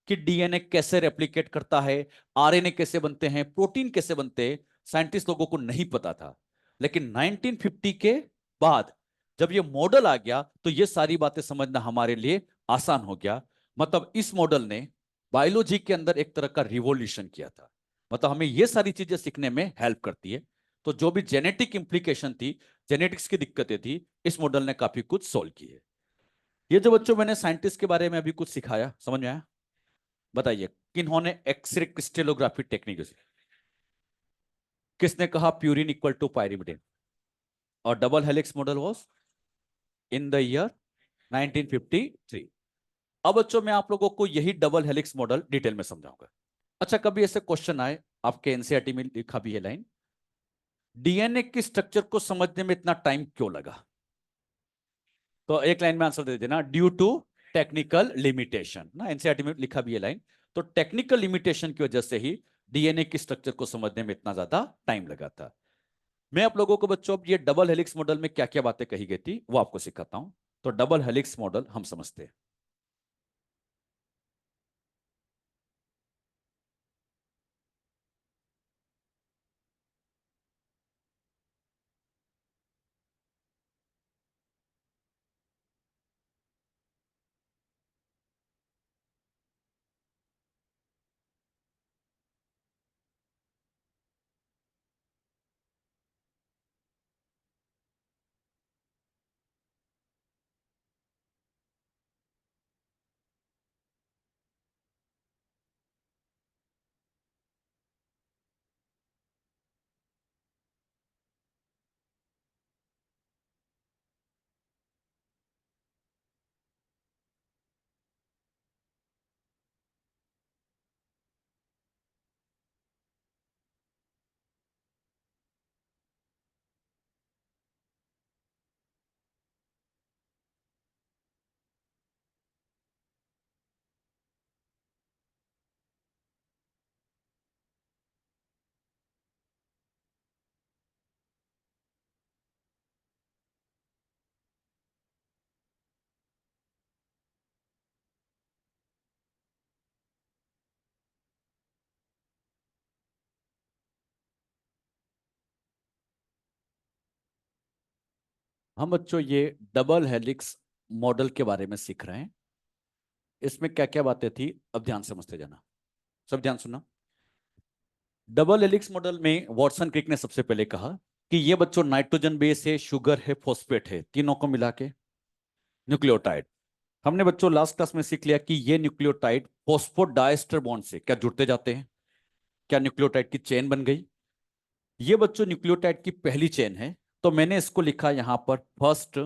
Speaker 1: कि डीएनए कैसे रेप्लिकेट करता है, आरएनए कैसे बनते हैं, प्रोटीन कैसे बनते हैं, साइंटिस्ट लोगों को नहीं पता था। लेकिन 1950 के बाद जब ये मॉडल आ गया, तो ये सारी बातें समझना हमारे लिए आसान हो गया। मतलब इस मॉडल ने बायोलॉजी के अंदर एक तरह का रिवॉल्यूशन किया था। मतलब हमें ये सारी चीजें सीखने में हेल्प करती है। तो जो भी जेनेटिक इंप्लीकेशन थी, जेनेटिक्स की दिक्कतें थी, इस मॉडल ने काफी कुछ सोल्व की है। ये जो बच्चों मैंने साइंटिस्ट के बारे में अभी कुछ सिखाया, समझ में आया? बताइए, किन्होंने एक्सरे क्रिस्टलोग्राफी टेक्निक यूज? किसने कहा प्यूरिन इक्वल टू पायरिमिडिन? और double helix model was in the year 1953। अब बच्चों मैं आप लोगों को यही डबल हेलिक्स मॉडल डिटेल में समझाऊंगा। अच्छा, कभी ऐसे क्वेश्चन आए, आपके एनसीईआरटी में लिखा भी है लाइन, डीएनए की स्ट्रक्चर को समझने में इतना टाइम क्यों लगा? तो एक लाइन में आंसर दे देना, ड्यू टू टेक्निकल लिमिटेशन। ना, एनसीईआरटी में लिखा भी है लाइन। तो टेक्निकल लिमिटेशन की वजह से ही डीएनए की स्ट्रक्चर को समझने में इतना ज्यादा टाइम लगा था। मैं आप लोगों को बच्चों अब ये डबल हेलिक्स मॉडल में क्या क्या बातें कही गई थी वो आपको सिखाता हूं। तो डबल हेलिक्स मॉडल हम समझते हैं। हम बच्चों ये डबल हेलिक्स मॉडल के बारे में सीख रहे हैं। इसमें क्या क्या बातें थी, अब ध्यान से समझते जाना, सब ध्यान सुनना। डबल हेलिक्स मॉडल में वॉटसन क्रिक ने सबसे पहले कहा कि ये बच्चों नाइट्रोजन बेस है, शुगर है, फॉस्फेट है, तीनों को मिला के न्यूक्लियोटाइड। हमने बच्चों लास्ट क्लास में सीख लिया कि ये न्यूक्लियोटाइड फॉस्फोडाइस्टर बॉन्ड से क्या जुड़ते जाते हैं, क्या न्यूक्लियोटाइड की चेन बन गई। ये बच्चों न्यूक्लियोटाइड की पहली चेन है, तो मैंने इसको लिखा यहां पर फर्स्ट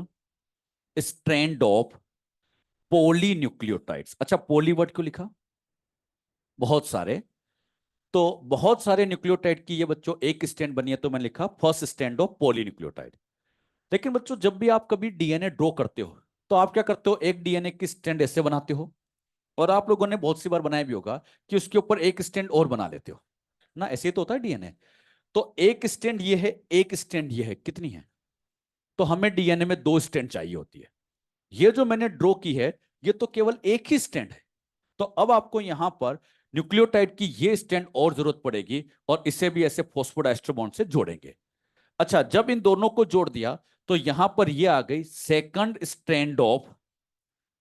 Speaker 1: स्ट्रैंड ऑफ पॉलीन्यूक्लियोटाइड्स। अच्छा, पॉली वर्ड क्यों लिखा? बहुत सारे, तो बहुत सारे न्यूक्लियोटाइड की ये बच्चों एक स्टैंड बनी है, तो मैंने लिखा फर्स्ट स्टैंड ऑफ पॉलीन्यूक्लियोटाइड। लेकिन बच्चों जब भी आप कभी डीएनए ड्रॉ करते हो तो आप क्या करते हो, एक डीएनए की स्टैंड ऐसे बनाते हो, और आप लोगों ने बहुत सी बार बनाया भी होगा कि उसके ऊपर एक स्टैंड और बना लेते हो ना, ऐसे ही तो होता है डीएनए। तो एक स्टैंड ये है, एक स्टैंड ये है, कितनी है? तो हमें डीएनए में दो स्टैंड चाहिए होती है। ये जो मैंने ड्रॉ की है ये तो केवल एक ही स्टैंड है। तो अब आपको यहां पर न्यूक्लियोटाइड की ये स्टैंड और जरूरत पड़ेगी, और इसे भी ऐसे फॉस्फोडाइस्टर बॉन्ड से जोड़ेंगे। अच्छा, जब इन दोनों को जोड़ दिया तो यहां पर ये आ गई second strand of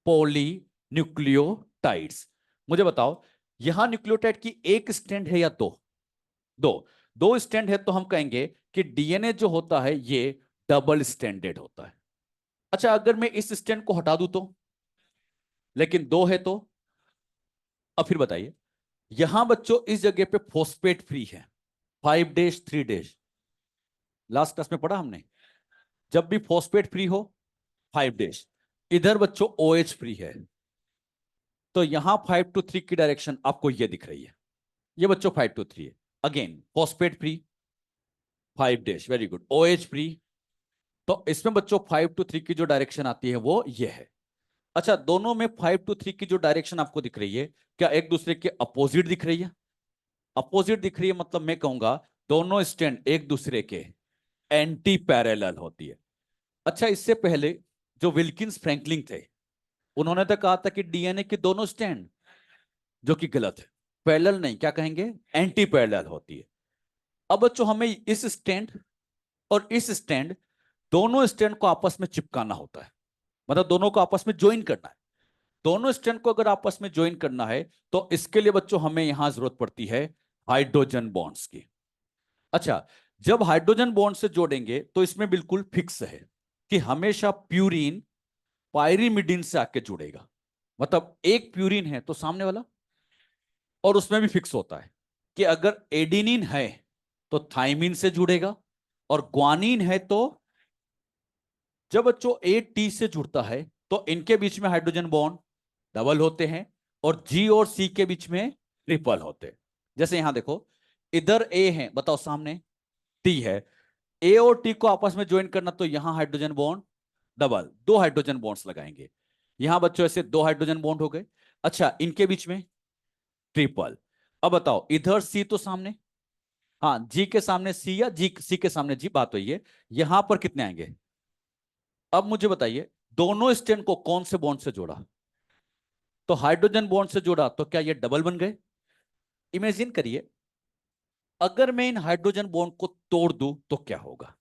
Speaker 1: poly nucleotides. मुझे बताओ, यहां न्यूक्लियोटाइड की एक स्टैंड है या दो? दो। दो स्टैंड है तो हम कहेंगे कि डीएनए जो होता है ये डबल स्टैंडर्ड होता है। अच्छा, अगर मैं इस स्टैंड को हटा दूं तो, लेकिन दो है तो, अब फिर बताइए, यहां बच्चों इस जगह पे फॉस्फेट फ्री है, 5 डेज 3 डेज, लास्ट क्लास में पढ़ा हमने। जब भी फॉस्फेट फ्री हो 5 डेज, इधर बच्चों ओएच फ्री है, तो यहां 5 to 3 की डायरेक्शन आपको ये दिख रही है, ये बच्चों 5 to 3 है। Again phosphate free 5 days, very good, OH free. तो इसमें बच्चों 5 to 3 की जो डायरेक्शन आती है वो ये है। अच्छा, दोनों में 5 to 3 की जो डायरेक्शन आपको दिख रही है, क्या एक दूसरे के अपोजिट दिख रही है? अपोजिट दिख रही है, मतलब मैं कहूंगा दोनों स्टैंड एक दूसरे के एंटी पैरेलल होती है। अच्छा, इससे पहले जो विल्किंस फ्रैंकलिन थे, उन्होंने तो कहा था कि डीएनए के दोनों स्टैंड, जो कि गलत है, पैरेलल नहीं, क्या कहेंगे, एंटी पैरेलल होती है। अब बच्चों हमें इस स्टैंड और इस स्टैंड, दोनों स्टैंड को आपस में चिपकाना होता है, मतलब दोनों को आपस में ज्वाइन करना है। दोनों स्टैंड को अगर आपस में ज्वाइन करना है तो इसके लिए बच्चों हमें यहां जरूरत पड़ती है हाइड्रोजन बॉन्ड्स की। अच्छा, जब हाइड्रोजन बॉन्ड से जोड़ेंगे तो इसमें बिल्कुल फिक्स है कि हमेशा प्यूरीन पायरीमिडीन से आके जुड़ेगा, मतलब एक प्यूरीन है तो सामने वाला, और उसमें भी फिक्स होता है कि अगर एडिनिन है तो थाइमिन से जुड़ेगा, और ग्वानिन है तो, जब बच्चों ए टी से जुड़ता है तो इनके बीच में हाइड्रोजन बॉन्ड डबल होते हैं, और जी और सी के बीच में ट्रिपल होते हैं। जैसे यहां देखो, इधर ए है, बताओ सामने टी है, ए और टी को आपस में ज्वाइन करना, तो यहां हाइड्रोजन बॉन्ड डबल, दो हाइड्रोजन बॉन्ड्स लगाएंगे। यहां बच्चों ऐसे दो हाइड्रोजन बॉन्ड हो गए। अच्छा, इनके बीच में ट्रिपल। अब बताओ, इधर सी तो सामने, हाँ, जी के सामने सी या जी सी के सामने जी, बात हुई है। यहां पर कितने आएंगे? अब मुझे बताइए, दोनों स्टेन को कौन से बॉन्ड से जोड़ा? तो हाइड्रोजन बॉन्ड से जोड़ा, तो क्या ये डबल बन गए? इमेजिन करिए, अगर मैं इन हाइड्रोजन बॉन्ड को तोड़ दूं तो क्या होगा?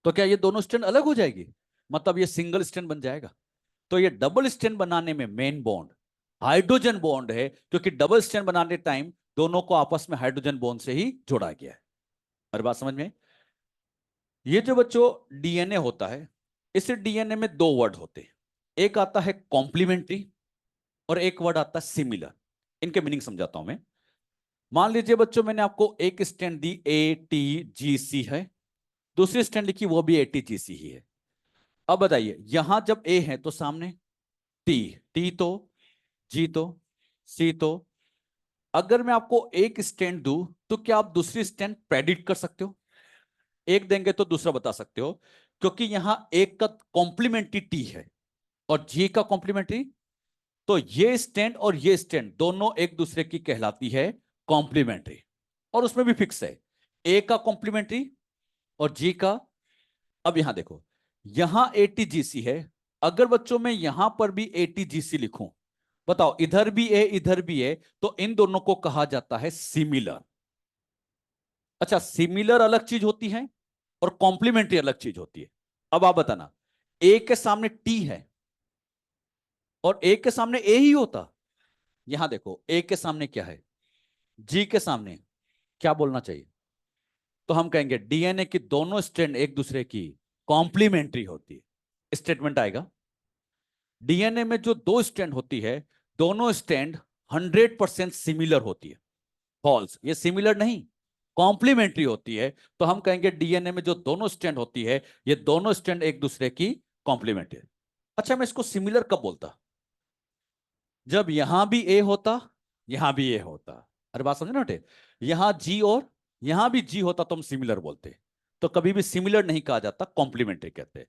Speaker 1: तो क्या ये दोनों स्टैंड अलग हो जाएगी, मतलब ये सिंगल स्टैंड बन जाएगा? तो ये डबल स्टैंड बनाने में मेन बॉन्ड हाइड्रोजन बॉन्ड है, क्योंकि डबल स्टैंड बनाने टाइम दोनों को आपस में हाइड्रोजन बॉन्ड से ही जोड़ा गया है। और बात समझ में? ये जो बच्चों डीएनए होता है, इस डीएनए में दो वर्ड होते हैं, एक आता है कॉम्प्लीमेंट्री और एक वर्ड आता है सिमिलर। इनके मीनिंग समझाता हूं मैं। मान लीजिए बच्चों, मैंने आपको एक stand the A T G सी है, दूसरी स्टैंड लिखी वो भी ए टी जी सी ही है। अब बताइए, यहां जब ए है तो सामने टी, टी तो, जी तो, सी तो, अगर मैं आपको एक स्टैंड दूं तो क्या आप दूसरी स्टैंड प्रेडिक्ट कर सकते हो? एक देंगे तो दूसरा बता सकते हो, क्योंकि यहां एक का कॉम्प्लीमेंट्री टी है और जी का कॉम्प्लीमेंट्री, तो ये स्टैंड और ये स्टैंड दोनों एक दूसरे की कहलाती है कॉम्प्लीमेंट्री, और उसमें भी फिक्स है, ए का कॉम्प्लीमेंट्री और जी का। अब यहां देखो, यहां एटीजीसी है, अगर बच्चों में यहां पर भी एटीजीसी लिखूं, बताओ इधर भी ए इधर भी ए, तो इन दोनों को कहा जाता है सिमिलर। अच्छा, सिमिलर अलग चीज होती है और कॉम्प्लीमेंट्री अलग चीज होती है। अब आप बताना, ए के सामने टी है और ए के सामने ए ही होता। यहां देखो, ए के सामने क्या है, जी के सामने क्या बोलना चाहिए? तो हम कहेंगे डीएनए की दोनों स्ट्रैंड एक दूसरे की कॉम्प्लीमेंट्री होती है। स्टेटमेंट आएगा, डीएनए में जो दो स्ट्रैंड होती है, दोनों स्ट्रैंड 100% सिमिलर होती है। फॉल्स, ये सिमिलर नहीं, कॉम्प्लीमेंट्री होती है। तो हम कहेंगे डीएनए में जो दोनों स्ट्रैंड होती है, ये दोनों स्ट्रैंड एक दूसरे की कॉम्प्लीमेंट्री। अच्छा, मैं इसको सिमिलर कब बोलता? जब यहां भी ए होता, यहां भी ए होता। अरे बात समझे ना बेटे, यहां जी और यहां भी जी होता तो हम सिमिलर बोलते। तो कभी भी सिमिलर नहीं कहा जाता, कॉम्प्लीमेंट्री कहते हैं।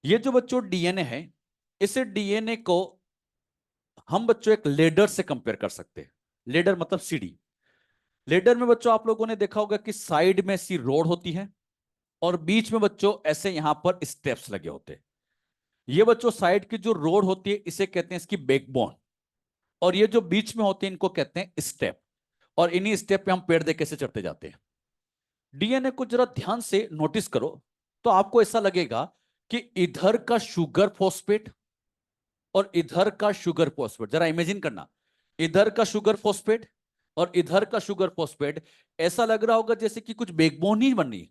Speaker 1: ये जो बच्चों डीएनए है, इसे डीएनए को हम बच्चों एक लेडर से कंपेयर कर सकते हैं। लेडर मतलब सीढ़ी। लेडर में बच्चों आप लोगों ने देखा होगा कि साइड में सी रोड होती है और बीच में बच्चों ऐसे यहां पर स्टेप्स लगे होते हैं। ये बच्चों साइड की जो रोड होती है इसे कहते हैं इसकी बैकबोन, और ये जो बीच में होते हैं इनको कहते हैं स्टेप। और इन्हीं स्टेप पे हम पेड़ देके से चढ़ते जाते हैं। डीएनए को जरा ध्यान से नोटिस करो तो आपको ऐसा लगेगा कि इधर का शुगर फॉस्फेट और इधर का शुगर फॉस्फेट, जरा इमेजिन करना, इधर का शुगर फॉस्फेट और इधर का शुगर फॉस्फेट, ऐसा लग रहा होगा जैसे कि कुछ बैकबोन ही बनी।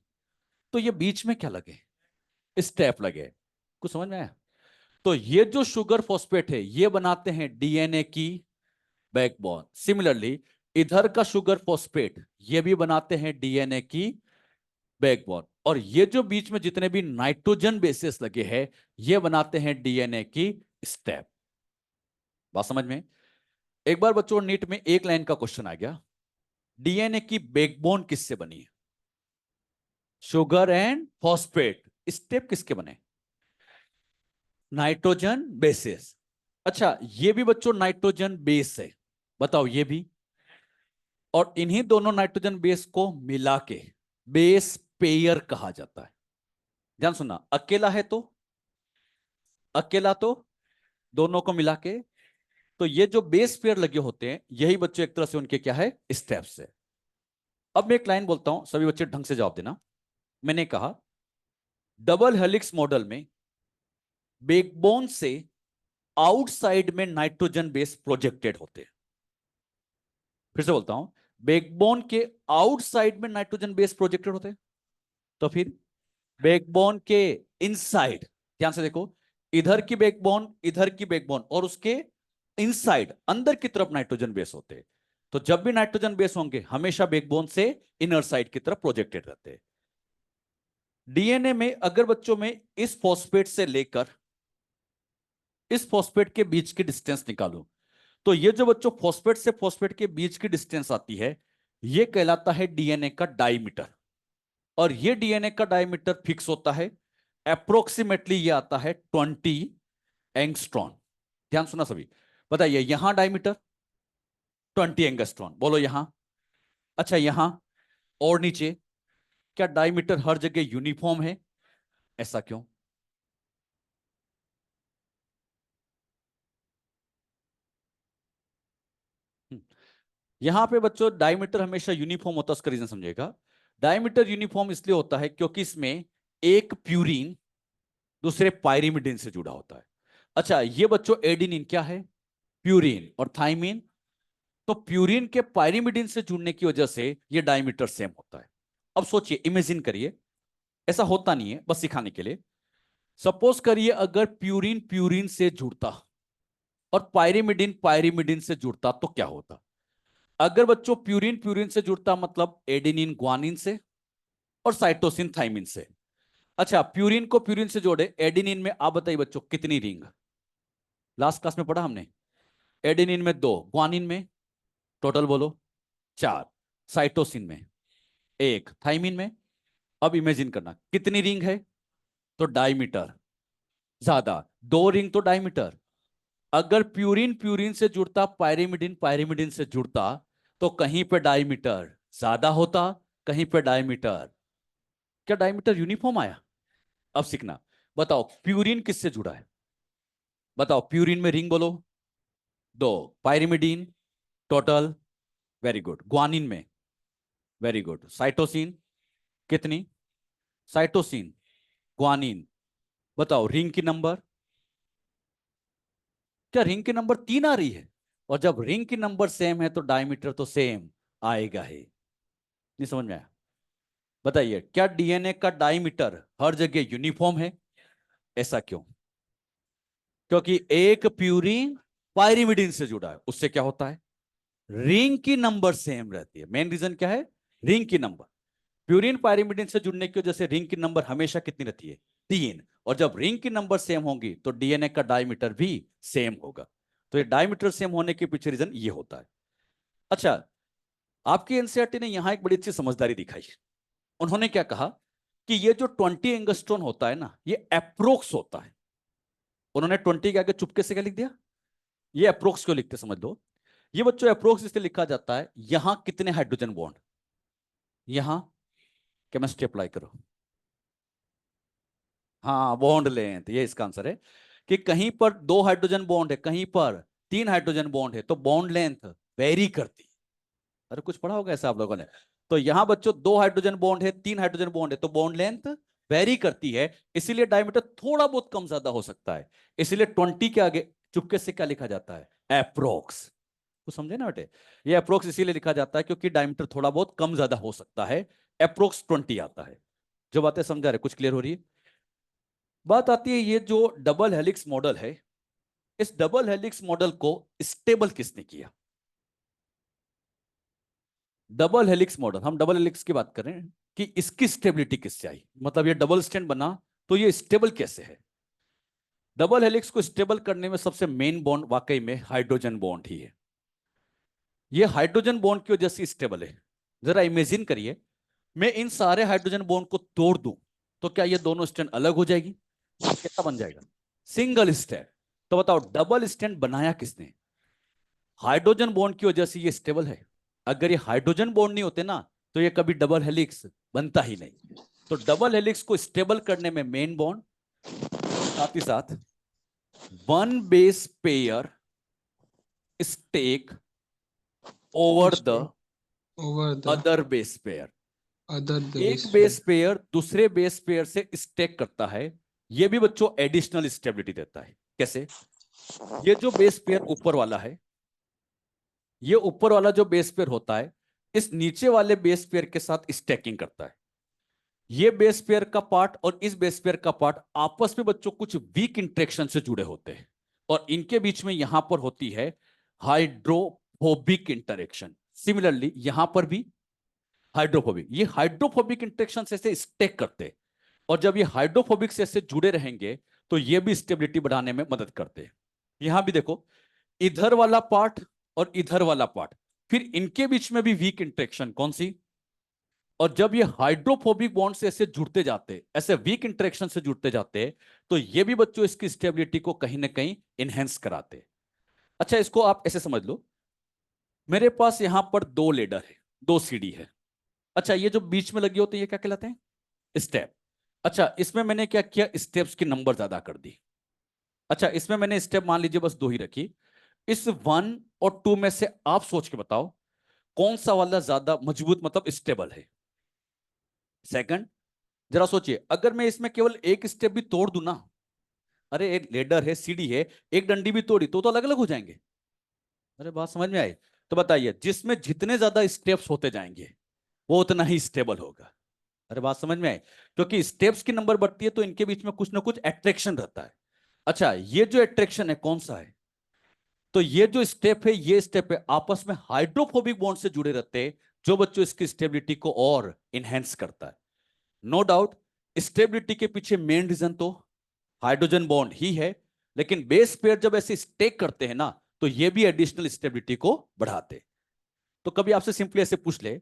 Speaker 1: तो ये बीच में क्या लगे? स्टेप लगे। कुछ समझ में आया? तो ये जो शुगर फॉस्फेट है ये बनाते हैं डीएनए की बैकबोन। सिमिलरली इधर का शुगर फॉस्फेट ये भी बनाते हैं डीएनए की बैकबोन। और ये जो बीच में जितने भी नाइट्रोजन बेसेस लगे हैं ये बनाते हैं डीएनए की स्टेप। बात समझ में? एक बार बच्चों नीट में एक लाइन का क्वेश्चन आ गया, डीएनए की बैकबोन किससे बनी है? Sugar and phosphate. स्टेप किसके बने? Nitrogen bases. अच्छा, ये भी बच्चों नाइट्रोजन बेस है, बताओ ये भी। और इन्हीं दोनों नाइट्रोजन बेस को मिला के बेस पेयर कहा जाता है। ध्यान सुनना, अकेला तो दोनों को मिला के, तो ये जो बेस पेयर लगे होते हैं यही बच्चों एक तरह से उनके क्या है, स्टेप्स है। अब मैं एक लाइन बोलता हूं, सभी बच्चे ढंग से जवाब देना। मैंने कहा डबल हेलिक्स मॉडल में बैकबोन से आउटसाइड में नाइट्रोजन बेस प्रोजेक्टेड होते हैं। फिर से बोलता हूं, बैकबोन के आउटसाइड में नाइट्रोजन बेस प्रोजेक्टेड होते हैं। तो फिर बैकबोन के इनसाइड, ध्यान से देखो, इधर की बैकबोन, इधर की बैकबोन और उसके इनसाइड अंदर की तरफ नाइट्रोजन बेस होते हैं। तो जब भी नाइट्रोजन बेस होंगे हमेशा बैकबोन से इनर साइड की तरफ प्रोजेक्टेड रहते हैं। डीएनए में अगर बच्चों में इस फॉस्फेट से लेकर इस फॉस्फेट के बीच की डिस्टेंस निकालो, तो ये जो बच्चों फॉस्फेट से फॉस्फेट के बीच की डिस्टेंस आती है ये कहलाता है डीएनए का डायमीटर। और ये डीएनए का डायमीटर फिक्स होता है, अप्रोक्सीमेटली ये आता है 20 एंगस्ट्रॉन। ध्यान सुना सभी, बताइए यहां डायमीटर 20 एंगस्ट्रॉन, बोलो यहां। अच्छा यहां और नीचे, क्या डायमीटर हर जगह यूनिफॉर्म है? ऐसा क्यों? हम्म, यहां पे बच्चों डायमीटर हमेशा यूनिफॉर्म होता है, उसका रीजन समझेगा। डायमीटर यूनिफॉर्म इसलिए होता है क्योंकि इसमें एक प्यूरीन दूसरे पायरिमिडिन से जुड़ा होता है। अच्छा, ये बच्चों एडिनिन क्या है? प्यूरीन। और थाइमिन, तो प्यूरीन के पायरिमिडिन से जुड़ने की वजह से ये डायमीटर सेम होता है। अब सोचिए, इमेजिन करिए, ऐसा होता नहीं है, बस सिखाने के लिए। सपोज करिए अगर प्यूरीन प्यूरीन से जुड़ता और पायरिमिडिन पायरिमिडिन से जुड़ता तो क्या होता? अगर बच्चों प्यूरीन प्यूरीन से जुड़ता मतलब एडेनिन ग्वानिन से और साइटोसिन थाइमिन से। अच्छा, प्यूरीन को प्यूरीन से जोड़े एडेनिन में, आप बताइए बच्चों कितनी रिंग? लास्ट क्लास में पढ़ा हमने, एडेनिन में दो, ग्वानिन में टोटल बोलो चार, साइटोसिन में एक, थाइमिन में। अब इमेजिन करना कितनी रिंग है, तो डायमीटर ज्यादा, दो रिंग तो डायमीटर। अगर प्यूरिन प्यूरिन से जुड़ता, पायरिमिडिन पायरिमिडिन से जुड़ता, तो कहीं पे डायमीटर ज्यादा होता, कहीं पे डायमीटर, क्या डायमीटर यूनिफॉर्म आया? अब सीखना, बताओ प्यूरिन किससे जुड़ा है? बताओ, प्यूरिन में रिंग बोलो दो, pyrimidine total, very good, guanine में वेरी गुड, साइटोसिन कितनी? Cytosine, guanine. बताओ रिंग की नंबर, क्या रिंग की नंबर 3 आ रही है? और जब रिंग की नंबर सेम है तो डायमीटर तो सेम आएगा ही। नहीं समझ में आया? बताइए, क्या डीएनए का डायमीटर हर जगह यूनिफॉर्म है? ऐसा क्यों? क्योंकि एक प्यूरिन पायरिमिडिन से जुड़ा है, उससे क्या होता है, रिंग की नंबर सेम रहती है। मेन रीजन क्या है? रिंग की नंबर। प्यूरिन पायरिमिडिन से जुड़ने की वजह से रिंग की नंबर हमेशा कितनी रहती है? 3। और जब रिंग की नंबर सेम होंगी तो डीएनए का डायमीटर भी सेम होगा। तो ये डायमीटर सेम होने के पीछे रीजन ये होता है। अच्छा, आपकी एनसीईआरटी ने यहां एक बड़ी अच्छी समझदारी दिखाई। उन्होंने क्या कहा कि ये जो 20 एंगस्ट्रॉन होता है ना, ये अप्रोक्स होता है। उन्होंने 20 के आगे चुपके से क्या लिख दिया? ये अप्रोक्स क्यों लिखते समझ लो। ये बच्चों अप्रोक्स इसलिए लिखा जाता है, यहां कितने हाइड्रोजन बॉन्ड, यहां केमिस्ट्री अप्लाई करो। हाँ, बॉन्ड लेंथ, ये इसका आंसर है कि कहीं पर 2 हाइड्रोजन बॉन्ड है, कहीं पर 3 हाइड्रोजन बॉन्ड है, तो बॉन्ड लेंथ वेरी करती है। अरे कुछ पढ़ा होगा ऐसा आप लोगों ने। तो यहां बच्चों 2 हाइड्रोजन बॉन्ड है, 3 हाइड्रोजन बॉन्ड है, तो बॉन्ड लेंथ वेरी करती है, इसीलिए डायमीटर थोड़ा बहुत कम ज्यादा हो सकता है। इसीलिए 20 के आगे चुपके से क्या लिखा जाता है? अप्रोक्स। कुछ समझे ना बेटे? ये अप्रोक्स इसीलिए लिखा जाता है क्योंकि डायमीटर थोड़ा बहुत कम ज्यादा हो सकता है। अप्रोक्स 20 आता है। जो बातें समझा रहे, कुछ क्लियर हो रही है? बात आती है ये जो डबल हेलिक्स मॉडल है, इस डबल हेलिक्स मॉडल को स्टेबल किसने किया? डबल हेलिक्स मॉडल, हम डबल हेलिक्स की बात कर रहे हैं कि इसकी स्टेबिलिटी किससे आई, मतलब ये डबल स्टैंड बना तो ये स्टेबल कैसे है? डबल हेलिक्स को स्टेबल करने में सबसे मेन बॉन्ड वाकई में हाइड्रोजन बॉन्ड ही है। ये हाइड्रोजन बॉन्ड की वजह से स्टेबल है। जरा इमेजिन करिए, मैं इन सारे हाइड्रोजन बॉन्ड को तोड़ दूं तो क्या ये दोनों स्टैंड अलग हो जाएगी? कैसा बन जाएगा? Single stand. तो बताओ डबल स्टैंड बनाया किसने? हाइड्रोजन बॉन्ड की वजह से ये स्टेबल है। अगर ये हाइड्रोजन बॉन्ड नहीं होते ना, तो ये कभी डबल हेलिक्स बनता ही नहीं। तो डबल हेलिक्स को स्टेबल करने में मेन बॉन्ड, साथ ही साथ one base pair stack over the
Speaker 2: over the
Speaker 1: other base pair.
Speaker 2: other
Speaker 1: एक
Speaker 2: base pair.
Speaker 1: बेस पेयर दूसरे बेस पेयर से स्टेक करता है, ये भी बच्चों एडिशनल स्टेबिलिटी देता है। कैसे? ये जो बेस पेयर ऊपर वाला है, ये ऊपर वाला जो बेस पेयर होता है, इस नीचे वाले बेस पेयर के साथ स्टैकिंग करता है। ये बेस पेयर का पार्ट और इस बेस पेयर का पार्ट आपस में बच्चों कुछ वीक इंटरेक्शन से जुड़े होते हैं, और इनके बीच में यहां पर होती है हाइड्रोफोबिक इंटरेक्शन। सिमिलरली यहां पर भी हाइड्रोफोबिक, ये हाइड्रोफोबिक इंटरेक्शन से स्टेक करते हैं, और जब ये हाइड्रोफोबिक से जुड़े रहेंगे तो ये भी स्टेबिलिटी बढ़ाने में मदद करते हैं। यहां भी देखो, इधर वाला पार्ट और इधर वाला पार्ट, फिर इनके बीच में भी वीक इंटरेक्शन कौन सी? और जब ये हाइड्रोफोबिक बॉन्ड से ऐसे जुड़ते जाते, ऐसे वीक इंटरेक्शन से जुड़ते जाते, तो ये भी बच्चों इसकी स्टेबिलिटी को कहीं ना कहीं इनहेंस कराते। अच्छा, इसको आप ऐसे समझ लो, मेरे पास यहां पर 2 लेडर है, 2 सीढ़ी है। अच्छा, ये जो बीच में लगी होती है ये क्या कहलाते हैं? स्टेप। अच्छा, इसमें मैंने क्या किया, स्टेप्स की नंबर ज्यादा कर दी। अच्छा, इसमें मैंने स्टेप मान लीजिए बस 2 ही रखी। इस 1 और 2 में से आप सोच के बताओ कौन सा वाला ज्यादा मजबूत, मतलब स्टेबल है? सेकंड, जरा सोचिए, अगर मैं इसमें केवल एक स्टेप भी तोड़ दूं ना, अरे एक लेडर है, सीढ़ी है, एक डंडी भी तोड़ी तो अलग अलग हो जाएंगे। अरे बात समझ में आई? तो बताइए, जिसमें जितने ज्यादा स्टेप्स होते जाएंगे वो उतना ही स्टेबल होगा। अरे बात समझ में आई? क्योंकि स्टेप्स की नंबर बढ़ती है तो इनके बीच में कुछ ना कुछ अट्रैक्शन रहता है। अच्छा, ये जो अट्रैक्शन है कौन सा है? तो ये जो स्टेप है, ये स्टेप है आपस में हाइड्रोफोबिक बॉन्ड से जुड़े रहते हैं, जो बच्चों इसकी स्टेबिलिटी को और इनहेंस करता है। नो डाउट, स्टेबिलिटी के पीछे मेन रीजन तो हाइड्रोजन बॉन्ड ही है, लेकिन बेस पेयर जब ऐसे स्टेक करते हैं ना, तो ये भी एडिशनल स्टेबिलिटी को बढ़ाते। तो कभी आपसे सिंपली ऐसे पूछ ले,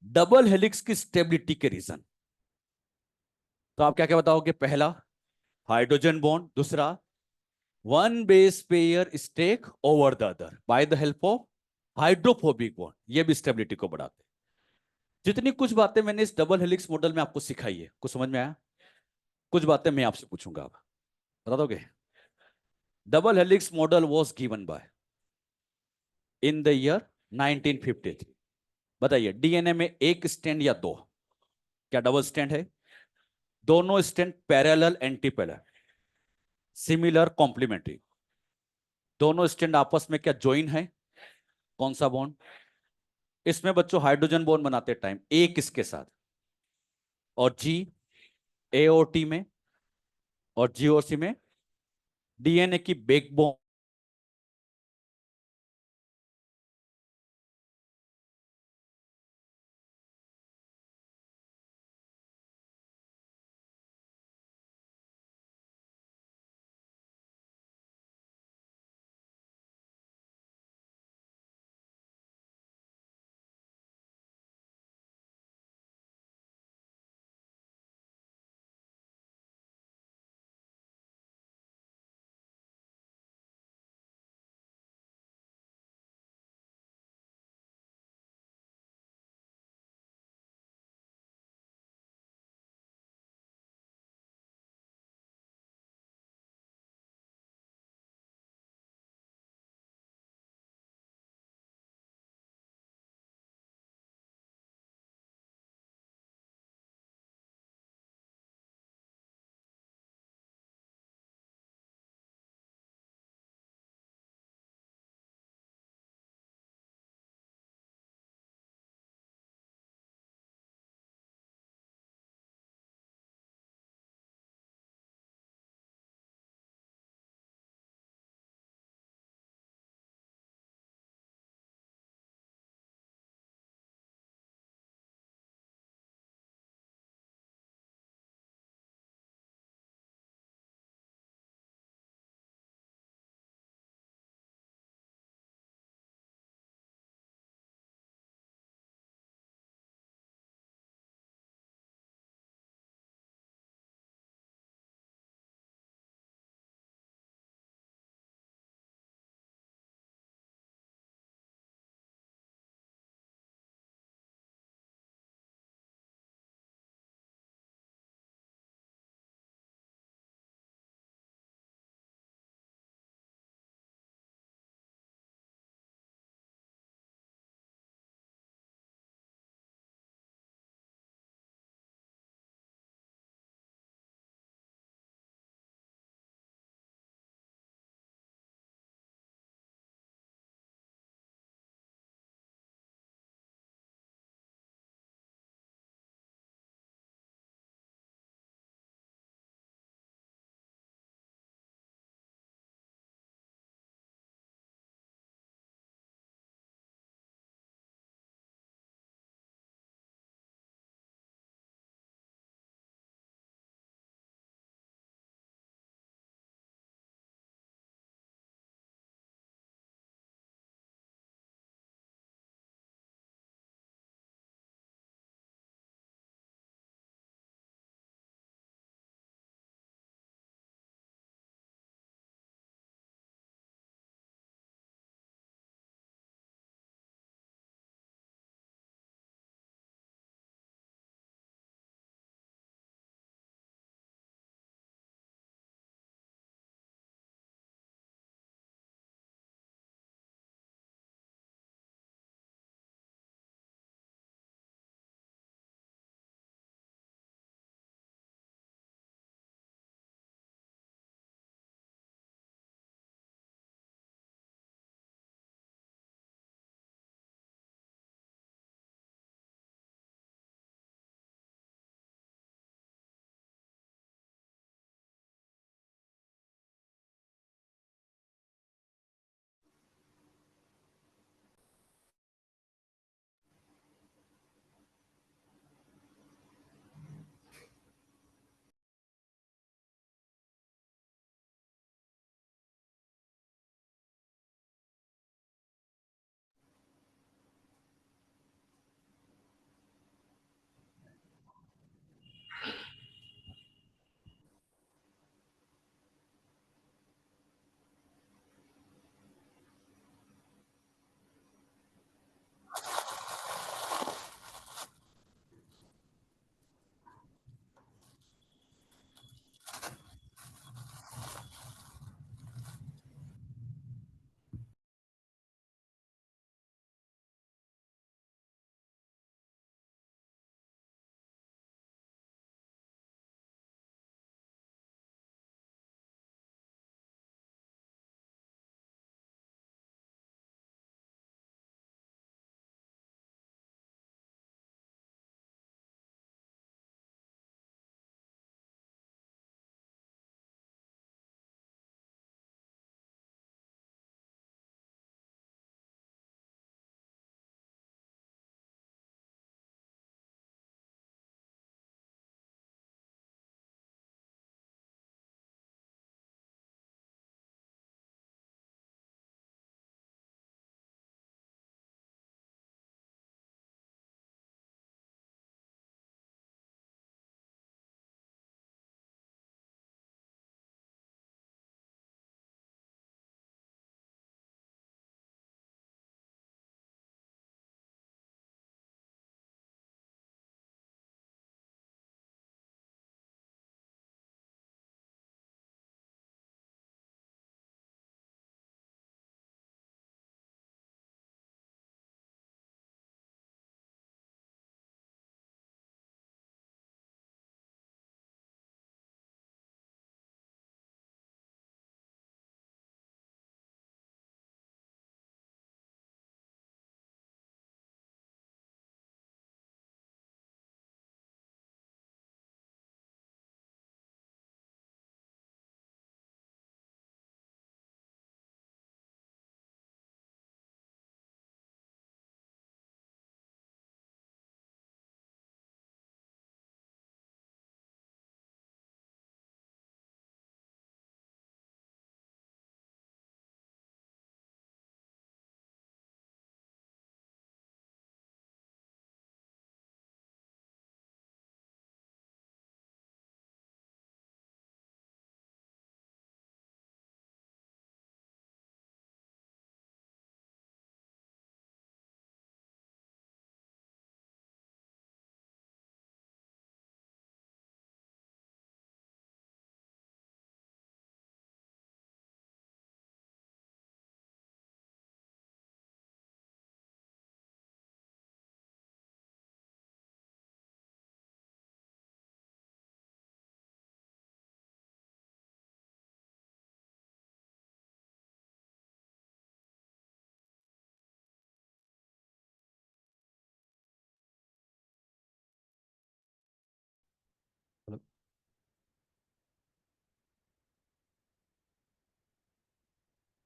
Speaker 1: डबल हेलिक्स की स्टेबिलिटी के रीजन, तो आप क्या क्या बताओगे? पहला, हाइड्रोजन बॉन्ड। दूसरा, one base pair stack over the other by the help of hydrophobic bond, ये भी स्टेबिलिटी को बढ़ाते। जितनी कुछ बातें मैंने इस डबल हेलिक्स मॉडल में आपको सिखाई है, कुछ समझ में आया? कुछ बातें मैं आपसे पूछूंगा, आप बता दोगे? Double helix model was given by in the year 1953। बताइए, डीएनए में एक स्टैंड या 2? क्या डबल स्टैंड है? दोनों strand parallel antiparallel, similar complementary. दोनों स्टैंड आपस में क्या ज्वाइन है? कौन सा बॉन्ड? इसमें बच्चों हाइड्रोजन बॉन्ड बनाते टाइम ए किसके साथ? और जी एओटी में, और जीओसी में डीएनए की बैकबोन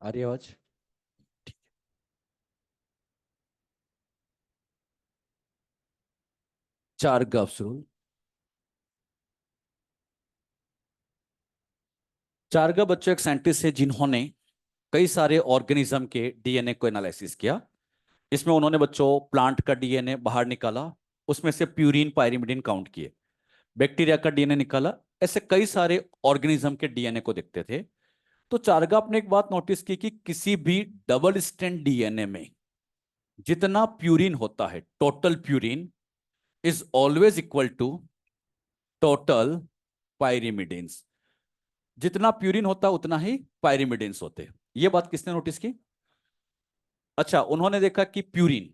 Speaker 1: आ रही है आवाज? ठीक। चारगाप्स रूल। चारगा बच्चों एक साइंटिस्ट है जिन्होंने कई सारे ऑर्गेनिज्म के डीएनए को एनालिसिस किया। इसमें उन्होंने बच्चों प्लांट का डीएनए बाहर निकाला, उसमें से प्यूरिन पायरिमिडिन काउंट किए, बैक्टीरिया का डीएनए निकाला, ऐसे कई सारे ऑर्गेनिज्म के डीएनए को देखते थे। तो चारगाप ने एक बात नोटिस की कि किसी भी डबल स्ट्रैंड डीएनए में जितना प्यूरिन होता है, total purine is always equal to total pyrimidines. जितना प्यूरिन होता है उतना ही पायरिमिडिन्स होते हैं। ये बात किसने नोटिस की? अच्छा, उन्होंने देखा कि प्यूरिन,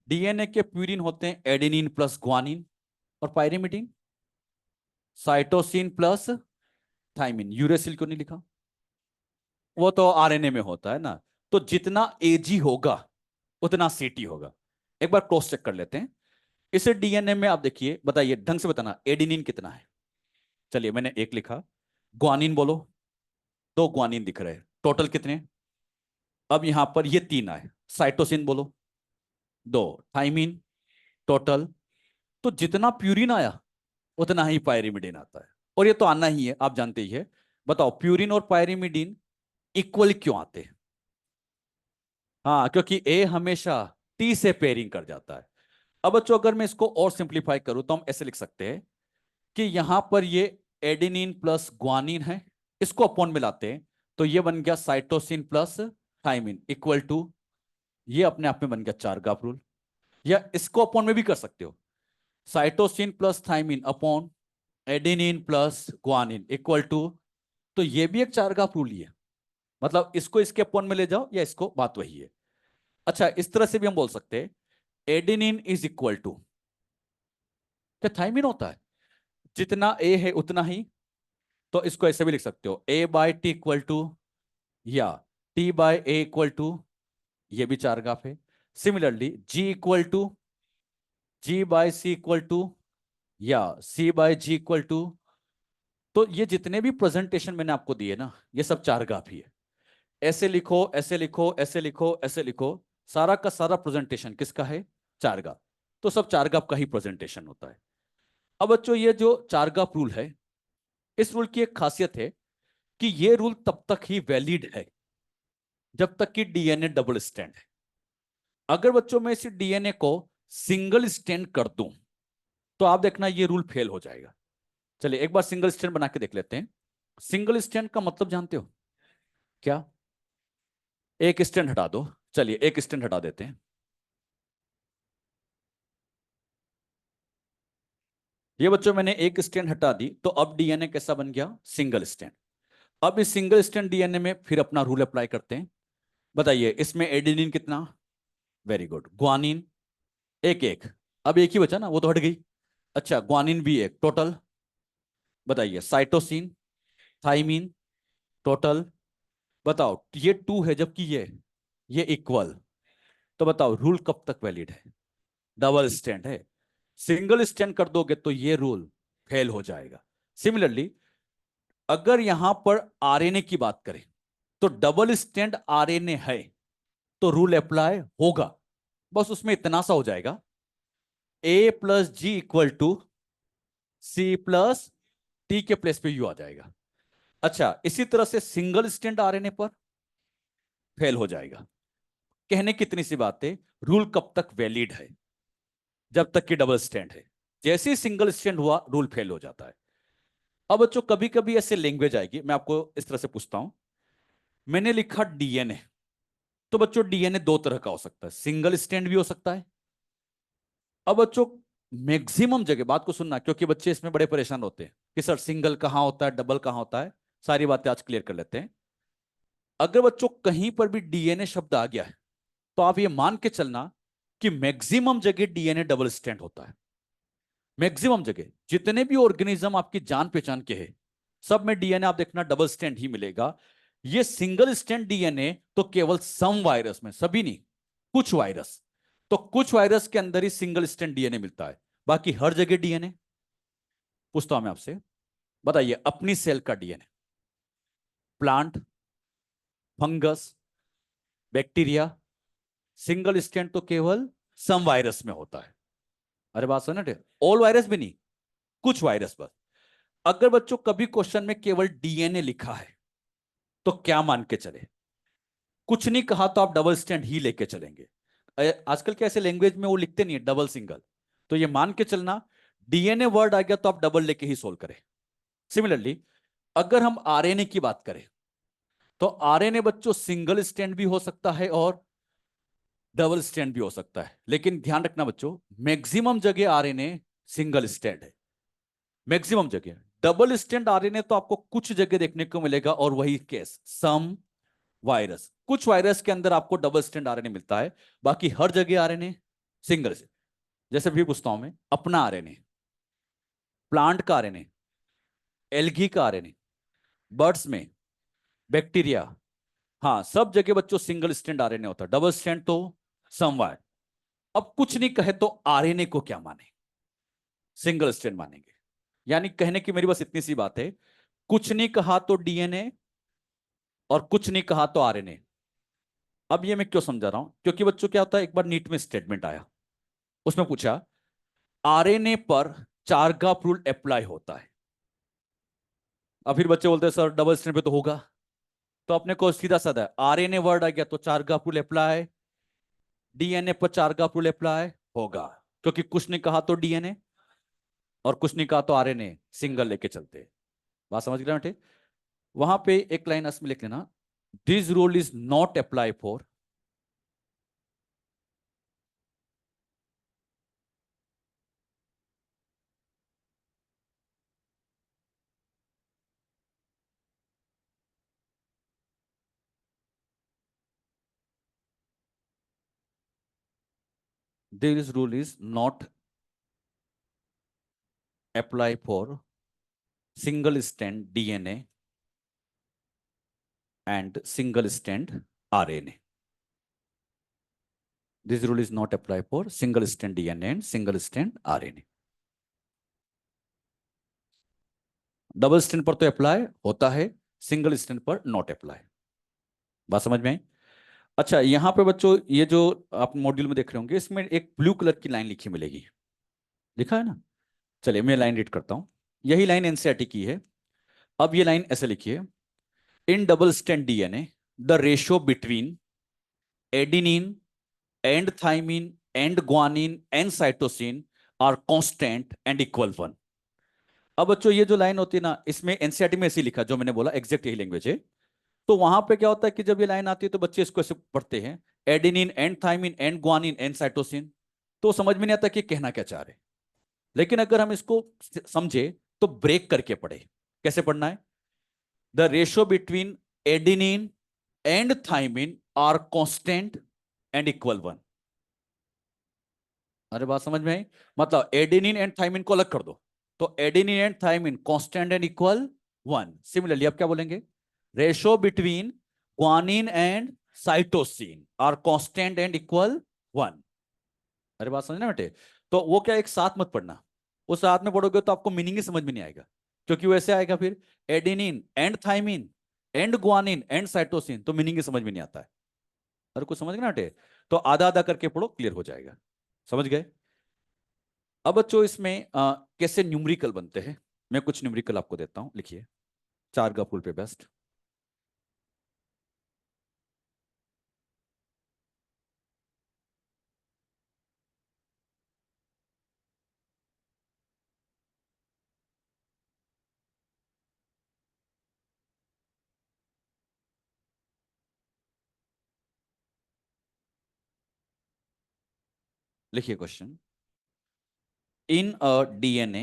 Speaker 1: डीएनए के प्यूरिन होते हैं एडेनिन प्लस ग्वानिन, और pyrimidine cytosine plus thymine. Uracil क्यों नहीं लिखा? वो तो आरएनए में होता है ना। तो जितना एजी होगा उतना सीटी होगा। एक बार क्रॉस चेक कर लेते हैं। इसे डीएनए में आप देखिए, बताइए ढंग से बताना, एडेनिन कितना है? चलिए मैंने एक लिखा। ग्वानिन बोलो, दो ग्वानिन दिख रहे हैं, टोटल कितने? अब यहां पर ये तीन आए। साइटोसिन बोलो, दो। Thymine, total. तो जितना प्यूरिन आया उतना ही पायरिमिडिन आता है, और ये तो आना ही है, आप जानते ही है। बताओ प्यूरिन और पायरिमिडिन इक्वल क्यों आते हैं? हाँ, क्योंकि ए हमेशा टी से पेयरिंग कर जाता है। अब बच्चों अगर मैं इसको और सिंप्लीफाई करूं तो हम ऐसे लिख सकते हैं कि यहां पर ये एडेनिन प्लस ग्वानिन है, इसको अपॉन मिलाते हैं तो ये बन गया cytosine plus thymine equal to, ये अपने आप में बन गया चारगाप रूल। या इसको अपॉन में भी कर सकते हो, cytosine plus thymine upon adenine plus guanine equal to, तो ये भी एक चारगाप रूल ही है। मतलब इसको इसके अपॉन में ले जाओ या इसको, बात वही है। अच्छा, इस तरह से भी हम बोल सकते हैं एडेनिन इज इक्वल टू, क्या थाइमिन होता है जितना ए है उतना ही, तो इसको ऐसे भी लिख सकते हो A by T equal to, या T by A equal to, ये भी चारगाप है। Similarly G equal to G by C equal to, या C by G equal to. तो ये जितने भी प्रेजेंटेशन मैंने आपको दिए ना, ये सब चारगाप ही है। ऐसे लिखो, ऐसे लिखो, ऐसे लिखो, ऐसे लिखो, सारा का सारा प्रेजेंटेशन किसका है? चारगाप। तो सब चारगाप का ही प्रेजेंटेशन होता है। अब बच्चों ये जो चारगाप रूल है, इस रूल की एक खासियत है कि ये रूल तब तक ही वैलिड है जब तक कि डीएनए डबल स्टैंड है। अगर बच्चों में इस डीएनए को सिंगल स्टैंड कर दूं तो आप देखना ये रूल फेल हो जाएगा। चलिए एक बार सिंगल स्टैंड बना के देख लेते हैं। सिंगल स्टैंड का मतलब जानते हो क्या? एक स्टैंड हटा दो। चलिए एक स्टैंड हटा देते हैं। ये बच्चों मैंने एक स्टैंड हटा दी, तो अब डीएनए कैसा बन गया? Single stand. अब इस सिंगल स्टैंड डीएनए में फिर अपना रूल अप्लाई करते हैं। बताइए इसमें एडेनिन कितना? Very good. ग्वानिन एक एक, अब एक ही बचा ना, वो तो हट गई। अच्छा, ग्वानिन भी एक, टोटल बताइए। साइटोसिन, थाइमिन, टोटल बताओ। ये टू है जबकि ये इक्वल। तो बताओ रूल कब तक वैलिड है? डबल स्टैंड है। सिंगल स्टैंड कर दोगे तो ये रूल फेल हो जाएगा। सिमिलरली अगर यहां पर आरएनए की बात करें तो डबल स्टैंड आरएनए है तो रूल अप्लाई होगा। बस उसमें इतना सा हो जाएगा, A plus G equal to C plus T के प्लेस पे यू आ जाएगा। अच्छा, इसी तरह से सिंगल स्टैंड आरएनए पर फेल हो जाएगा। कहने कितनी सी बात है, रूल कब तक वैलिड है? जब तक कि डबल स्टैंड है। जैसे ही सिंगल स्टैंड हुआ रूल फेल हो जाता है। अब बच्चों कभी कभी ऐसे लैंग्वेज आएगी, मैं आपको इस तरह से पूछता हूं। मैंने लिखा डीएनए, तो बच्चों डीएनए दो तरह का हो सकता है, सिंगल स्टैंड भी हो सकता है। अब बच्चों मैक्सिमम जगह बात को सुनना, क्योंकि बच्चे इसमें बड़े परेशान होते हैं कि सर सिंगल कहां होता है, डबल कहां होता है। सारी बातें आज क्लियर कर लेते हैं। अगर बच्चों कहीं पर भी डीएनए शब्द आ गया है तो आप ये मान के चलना कि मैक्सिमम जगह डीएनए डबल स्टैंड होता है। मैक्सिमम जगह जितने भी ऑर्गेनिज्म आपकी जान पहचान के हैं, सब में डीएनए आप देखना डबल स्टैंड ही मिलेगा। ये सिंगल स्टैंड डीएनए तो केवल सम वायरस में, सभी नहीं, कुछ वायरस, तो कुछ वायरस के अंदर ही सिंगल स्टैंड डीएनए मिलता है, बाकी हर जगह डीएनए। पूछता हूं मैं आपसे, बताइए अपनी सेल का DNA, plant, fungus, bacteria. Single stand तो केवल सम वायरस में होता है। अरे बात सुन, ऑल वायरस भी नहीं, कुछ वायरस बस। अगर बच्चों कभी क्वेश्चन में केवल डीएनए लिखा है तो क्या मान के चले? कुछ नहीं कहा तो आप डबल स्टैंड ही लेके चलेंगे। आजकल के ऐसे लैंग्वेज में वो लिखते नहीं है डबल सिंगल, तो ये मान के चलना डीएनए वर्ड आ गया तो आप डबल लेके ही सोल्व करें। सिमिलरली अगर हम आरएनए की बात करें तो आरएनए बच्चों सिंगल स्टैंड भी हो सकता है और डबल स्टैंड भी हो सकता है, लेकिन ध्यान रखना बच्चों मैक्सिमम जगह आरएनए सिंगल स्टैंड है। मैक्सिमम जगह डबल स्टैंड आरएनए तो आपको कुछ जगह देखने को मिलेगा, और वही केस सम वायरस, कुछ वायरस के अंदर आपको डबल स्टैंड आरएनए मिलता है, बाकी हर जगह आरएनए सिंगल से। जैसे भी पूछता हूं मैं, अपना आरएनए, प्लांट का आरएनए, एल्गी का आरएनए, बर्ड्स में, बैक्टीरिया, हाँ सब जगह बच्चों सिंगल स्टैंड आरएनए होता है, डबल स्टैंड तो समवाय। अब कुछ नहीं कहे तो आरएनए को क्या माने? सिंगल स्टैंड मानेंगे। यानी कहने की मेरी बस इतनी सी बात है, कुछ नहीं कहा तो डीएनए और कुछ नहीं कहा तो आरएनए। अब ये मैं क्यों समझा रहा हूं, क्योंकि बच्चों क्या होता है, एक बार नीट में स्टेटमेंट आया, उसमें पूछा आरएनए पर चार्गाफ रूल अप्लाई होता है। अब फिर बच्चे बोलते हैं सर डबल स्टैंड पे तो होगा, तो अपने को सीधा साधा आरएनए वर्ड आ गया तो चार्गाफ रूल अप्लाई, डीएनए पर चार्गाफ रूल अप्लाई होगा, क्योंकि कुछ नहीं कहा तो डीएनए और कुछ नहीं कहा तो आरएनए, सिंगल लेके चलते हैं। बात समझ गए बेटे? वहां पे एक लाइन असमें लिख लेना, this rule is not apply for this rule is not apply for single stand DNA and single stand RNA. This rule is not apply for single stand DNA and single stand RNA. Double stand पर तो apply होता है, single stand पर not apply. बात समझ में आई? अच्छा यहां पे बच्चों ये जो आप मॉड्यूल में देख रहे होंगे, इसमें एक ब्लू कलर की लाइन लिखी मिलेगी, लिखा है ना? चलिए मैं लाइन रीड करता हूं, यही लाइन एनसीईआरटी की है। अब ये लाइन ऐसे लिखिए, in double strand DNA the ratio between adenine and thymine and guanine and cytosine are constant and equal 1। अब बच्चों ये जो लाइन होती है ना, इसमें एनसीईआरटी में ऐसे लिखा जो मैंने बोला, एग्जैक्ट यही लैंग्वेज है। तो वहां पे क्या होता है कि जब ये लाइन आती है तो बच्चे इसको ऐसे पढ़ते हैं, adenine and thymine and guanine and cytosine, तो समझ में नहीं आता कि कहना क्या चाह रहे। लेकिन अगर हम इसको समझे तो ब्रेक करके पढ़े। कैसे पढ़ना है? The ratio between adenine and thymine are constant and equal 1। अरे बात समझ में आई? मतलब एडेनिन एंड थाइमिन को अलग कर दो, तो adenine and thymine constant and equal 1। Similarly अब क्या बोलेंगे? Ratio between guanine and cytosine are constant and equal 1। अरे बात समझना बेटे? तो वो क्या एक साथ मत पढ़ना, उस साथ में पढ़ोगे तो आपको मीनिंग ही समझ में नहीं आएगा, क्योंकि वैसे आएगा फिर adenine and thymine and guanine and cytosine, तो मीनिंग ही समझ में नहीं आता है। अरे कुछ समझ गए ना बेटे? तो आधा आधा करके पढ़ो, क्लियर हो जाएगा। समझ गए? अब बच्चों इसमें कैसे न्यूमेरिकल बनते हैं, मैं कुछ न्यूमेरिकल आपको देता हूं, लिखिए। चार का फुल पे बेस्ट। लिखिए question, in a DNA,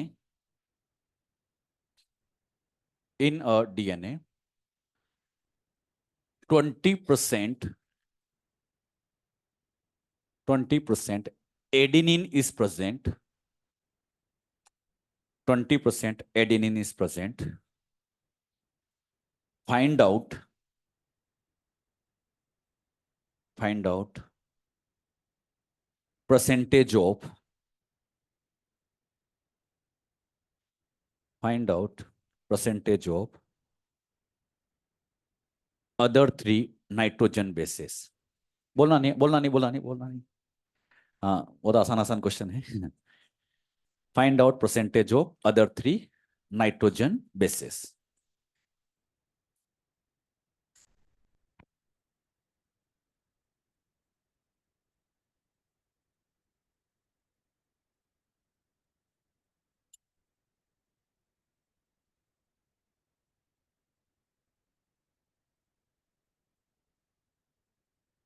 Speaker 1: in a DNA 20% 20% adenine is present, 20% adenine is present. Find out, find out percentage of, find out percentage of other 3 nitrogen bases. बोलना नहीं, बोलना नहीं, बोलना नहीं, बोलना नहीं। हाँ, वो तो आसान आसान क्वेश्चन है। Find out percentage of other three nitrogen bases.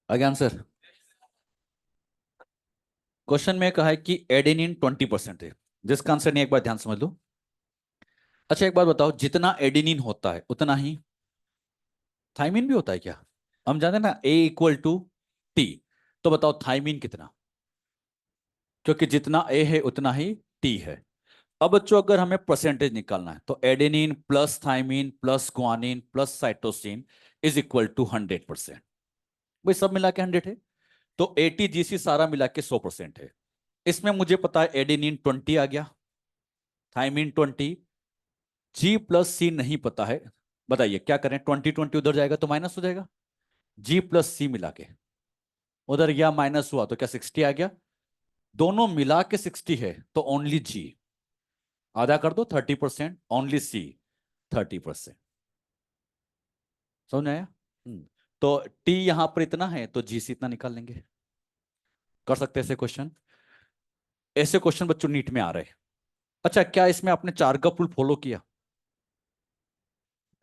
Speaker 1: आगे आंसर। क्वेश्चन में कहा है कि एडेनिन 20% है, जिसका आंसर नहीं, एक बार ध्यान समझ लो। अच्छा एक बात बताओ, जितना एडेनिन होता है उतना ही थाइमिन भी होता है क्या? हम जानते हैं ना, A = T। तो बताओ थाइमिन कितना? क्योंकि जितना ए है उतना ही टी है। अब बच्चों अगर हमें परसेंटेज निकालना है तो adenine plus thymine plus guanine plus cytosine is equal to 100%। भाई सब मिला के 100 है, तो ATGC सारा मिला के 100% है। इसमें मुझे पता है एडेनिन 20 आ गया, थाइमिन 20, G+C नहीं पता है। बताइए क्या करें, 20 20 उधर जाएगा तो माइनस हो जाएगा, G+C मिला के उधर गया माइनस हुआ तो क्या 60 आ गया? दोनों मिला के 60 है तो ओनली G आधा कर दो 30%, ओनली C 30%। समझ में आया? तो T यहां पर इतना है तो GC इतना निकाल लेंगे। कर सकते हैं ऐसे क्वेश्चन, ऐसे क्वेश्चन बच्चों नीट में आ रहे हैं। अच्छा क्या इसमें आपने चार का रूल फॉलो किया?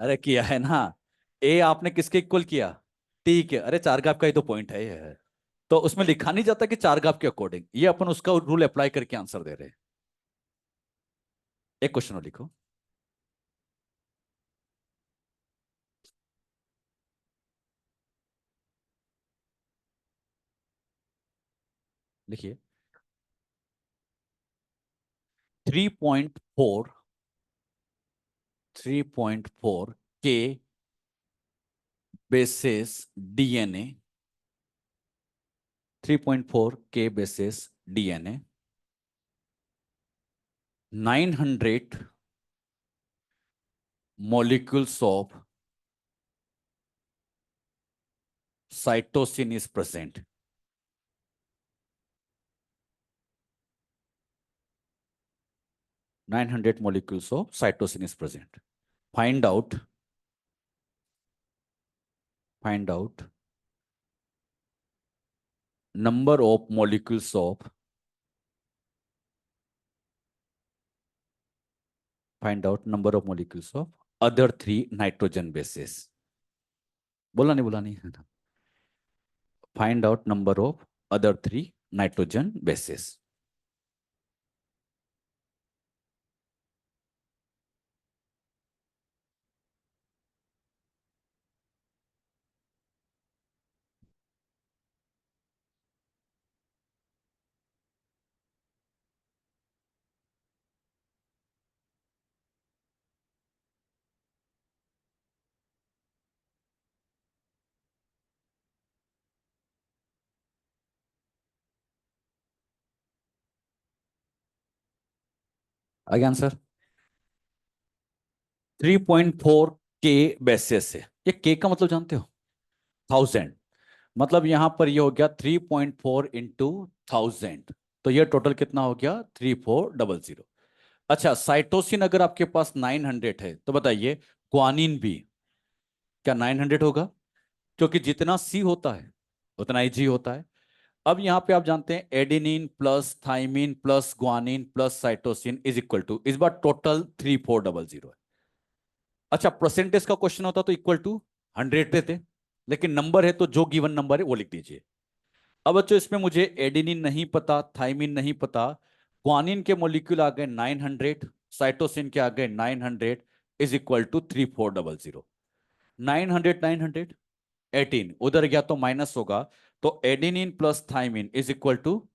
Speaker 1: अरे किया है ना। ए आपने किसके इक्वल किया? टी के। अरे चार का आपका ही तो पॉइंट है ये। तो उसमें लिखा नहीं जाता कि चार गाफ के अकॉर्डिंग, ये अपन उसका रूल अप्लाई करके आंसर दे रहे हैं। एक क्वेश्चन और लिखो। लिखिए। 3.4, 3.4 के बेसिस डीएनए, 3.4 के basis DNA, 900 molecules of cytosine is present। 900 molecules of cytosine is present। Find out, find out number of molecules of, find out number of molecules of other three nitrogen bases। बोला नहीं, बोला नहीं है ना। Find out number of other three nitrogen bases। आगे answer. 3.4 के basis है। ये के का मतलब जानते हो? 1000। मतलब यहां पर ये हो गया 3.4 इंटू 1000। तो ये टोटल कितना हो गया? 3400। अच्छा साइटोसिन अगर आपके पास 900 है तो बताइए ग्वानिन भी क्या 900 होगा? क्योंकि जितना सी होता है उतना ही जी होता है। अब यहां पे आप जानते हैं adenine plus thymine plus guanine plus cytosine is equal to, इस बार टोटल 3400 है। अच्छा परसेंटेज का क्वेश्चन होता तो इक्वल टू 100 देते, लेकिन नंबर है तो जो गिवन नंबर है वो लिख दीजिए। अब बच्चों इसमें मुझे एडेनिन नहीं पता, थाइमिन नहीं पता, ग्वानिन के मॉलिक्यूल आ गए 900, साइटोसिन के आ गए 900 इज इक्वल टू 3400। 900 900 18 उधर गया तो माइनस होगा, तो adenine plus thymine is equal to,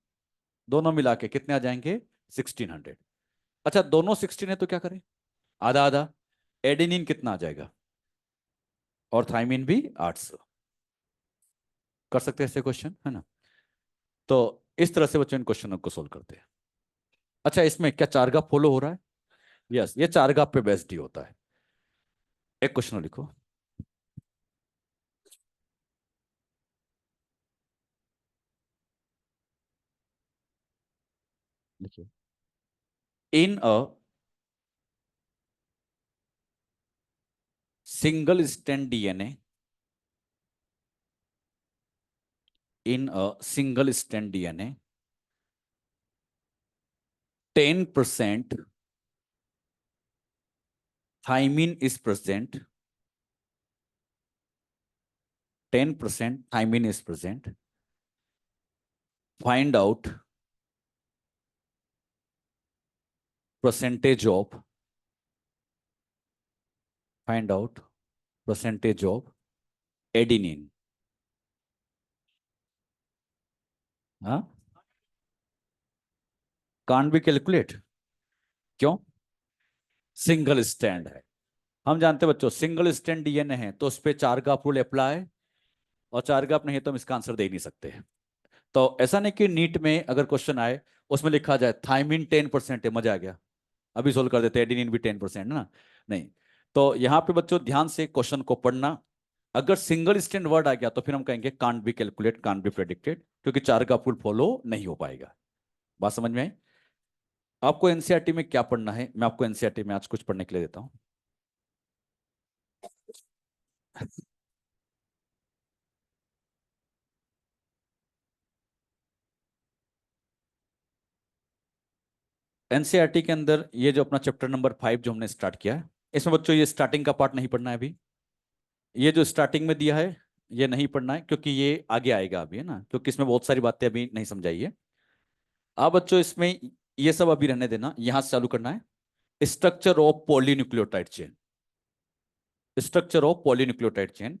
Speaker 1: दोनों मिला के कितने आ जाएंगे? 1600। अच्छा दोनों 16 है तो क्या करें? आधा आधा। एडेनिन कितना आ जाएगा और थाइमिन भी 800। कर सकते हैं ऐसे क्वेश्चन, है ना? तो इस तरह से बच्चों इन क्वेश्चनों को सोल्व करते हैं। अच्छा इसमें क्या चारगा फॉलो हो रहा है? यस, ये चारगा पे बेस्ड ही होता है। एक क्वेश्चन लिखो। देखिए, in a single strand DNA, in a single strand DNA, 10% thymine is present. 10% thymine is present. Find out percentage of find out percentage of adenine. हाँ, can't be calculate. क्यों? Single stand है। हम जानते हैं बच्चों, single stand DNA है तो उस पर 4 का रूल अप्लाई, और 4 का नहीं है तो हम इसका आंसर दे ही नहीं सकते। तो ऐसा नहीं कि नीट में अगर क्वेश्चन आए उसमें लिखा जाए थाइमिन 10% है, मजा आ गया, अभी सोल्व कर देते, एडेनिन भी 10% है ना, नहीं। तो यहाँ पे बच्चों ध्यान से क्वेश्चन को पढ़ना। अगर सिंगल स्टैंड वर्ड आ गया तो फिर हम कहेंगे can't be calculate, can't be predicted, क्योंकि 4 का रूल फॉलो नहीं हो पाएगा। बात समझ में आई? आपको एनसीईआरटी में क्या पढ़ना है, मैं आपको एनसीईआरटी में आज कुछ पढ़ने के लिए देता हूँ। एनसीईआरटी के अंदर ये जो अपना चैप्टर नंबर 5 जो हमने स्टार्ट किया है, इसमें बच्चों ये स्टार्टिंग का पार्ट नहीं पढ़ना है अभी। ये जो स्टार्टिंग में दिया है ये नहीं पढ़ना है, क्योंकि ये आगे आएगा अभी, है ना, क्योंकि इसमें बहुत सारी बातें अभी नहीं समझाई है। आप बच्चों इसमें ये सब अभी रहने देना, यहां से चालू करना है। Structure of polynucleotide chain, structure of polynucleotide chain,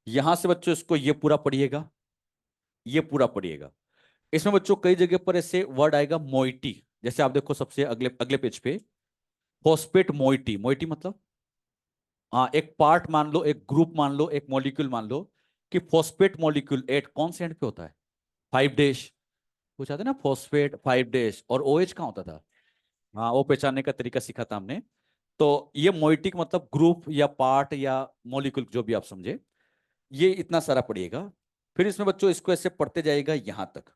Speaker 1: यहां से बच्चों इसको ये पूरा पढ़िएगा, ये पूरा पढ़िएगा। इसमें बच्चों कई जगह पर ऐसे वर्ड आएगा मोइटी, जैसे आप देखो सबसे अगले अगले पेज पे, फॉस्फेट मोइटी। मोइटी मतलब, हाँ, एक पार्ट मान लो, एक ग्रुप मान लो, एक मॉलिक्यूल मान लो कि फॉस्फेट मॉलिक्यूल एट कौन से एंड पे होता है? 5' पूछा था ना, फॉस्फेट 5' और OH कहाँ होता था? हाँ, वो पहचानने का तरीका सीखा था हमने। तो ये मोइटिक मतलब ग्रुप या पार्ट या मॉलिक्यूल, जो भी आप समझे, ये इतना सारा पढ़िएगा। फिर इसमें बच्चों इसको ऐसे पढ़ते जाएगा यहां तक।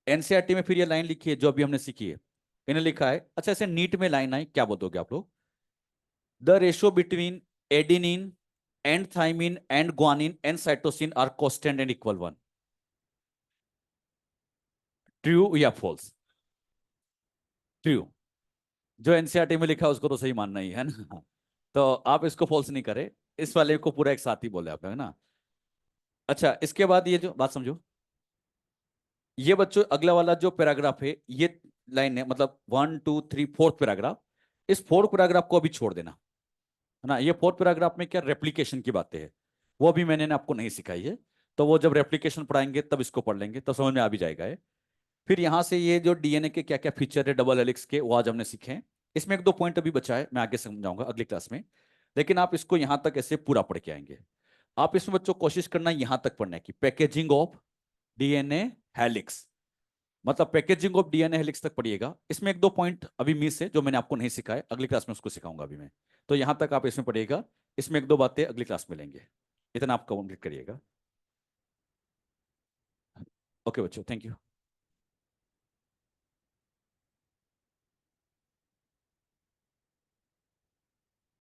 Speaker 1: एनसीईआरटी में फिर ये लाइन लिखी है जो अभी हमने सीखी है, इन्हें लिखा है। अच्छा, ऐसे नीट में लाइन आई, क्या बोलोगे आप लोग? The ratio between adenine and thymine and guanine and cytosine are constant and equal 1। True या फॉल्स? ट्रू। जो एनसीईआरटी में लिखा है उसको तो सही मानना ही है ना। तो आप इसको फॉल्स नहीं करे, इस वाले को पूरा एक साथ ही बोले आप, है ना। अच्छा, इसके बाद ये जो बात समझो, ये बच्चों अगला वाला जो पैराग्राफ है, ये लाइन है, मतलब 1 2 3 फोर्थ पैराग्राफ, इस फोर्थ पैराग्राफ को अभी छोड़ देना, है ना। ये फोर्थ पैराग्राफ में क्या रेप्लिकेशन की बातें है, वो अभी मैंने आपको नहीं सिखाई है। तो वो जब रेप्लिकेशन पढ़ाएंगे तब इसको पढ़ लेंगे, तब समझ में आ भी जाएगा है। फिर यहां से ये जो डीएनए के क्या क्या फीचर है डबल हेलिक्स के, वो आज हमने सीखे हैं। इसमें एक दो पॉइंट अभी बचा है, मैं आगे समझाऊंगा अगली क्लास में। लेकिन आप इसको यहां तक ऐसे पूरा पढ़ के आएंगे। आप इसमें बच्चों कोशिश करना यहां तक पढ़ने की, पैकेजिंग ऑफ डीएनए हेलिक्स, मतलब पैकेजिंग ऑफ डीएनए हेलिक्स तक पढ़िएगा। इसमें एक दो पॉइंट अभी मिस है जो मैंने आपको नहीं सिखाया, अगली क्लास में उसको सिखाऊंगा अभी मैं। तो यहां तक आप इसमें पढ़िएगा, इसमें एक दो बातें अगली क्लास में लेंगे। इतना आप कंप्लीट करिएगा। ओके बच्चों, थैंक यू।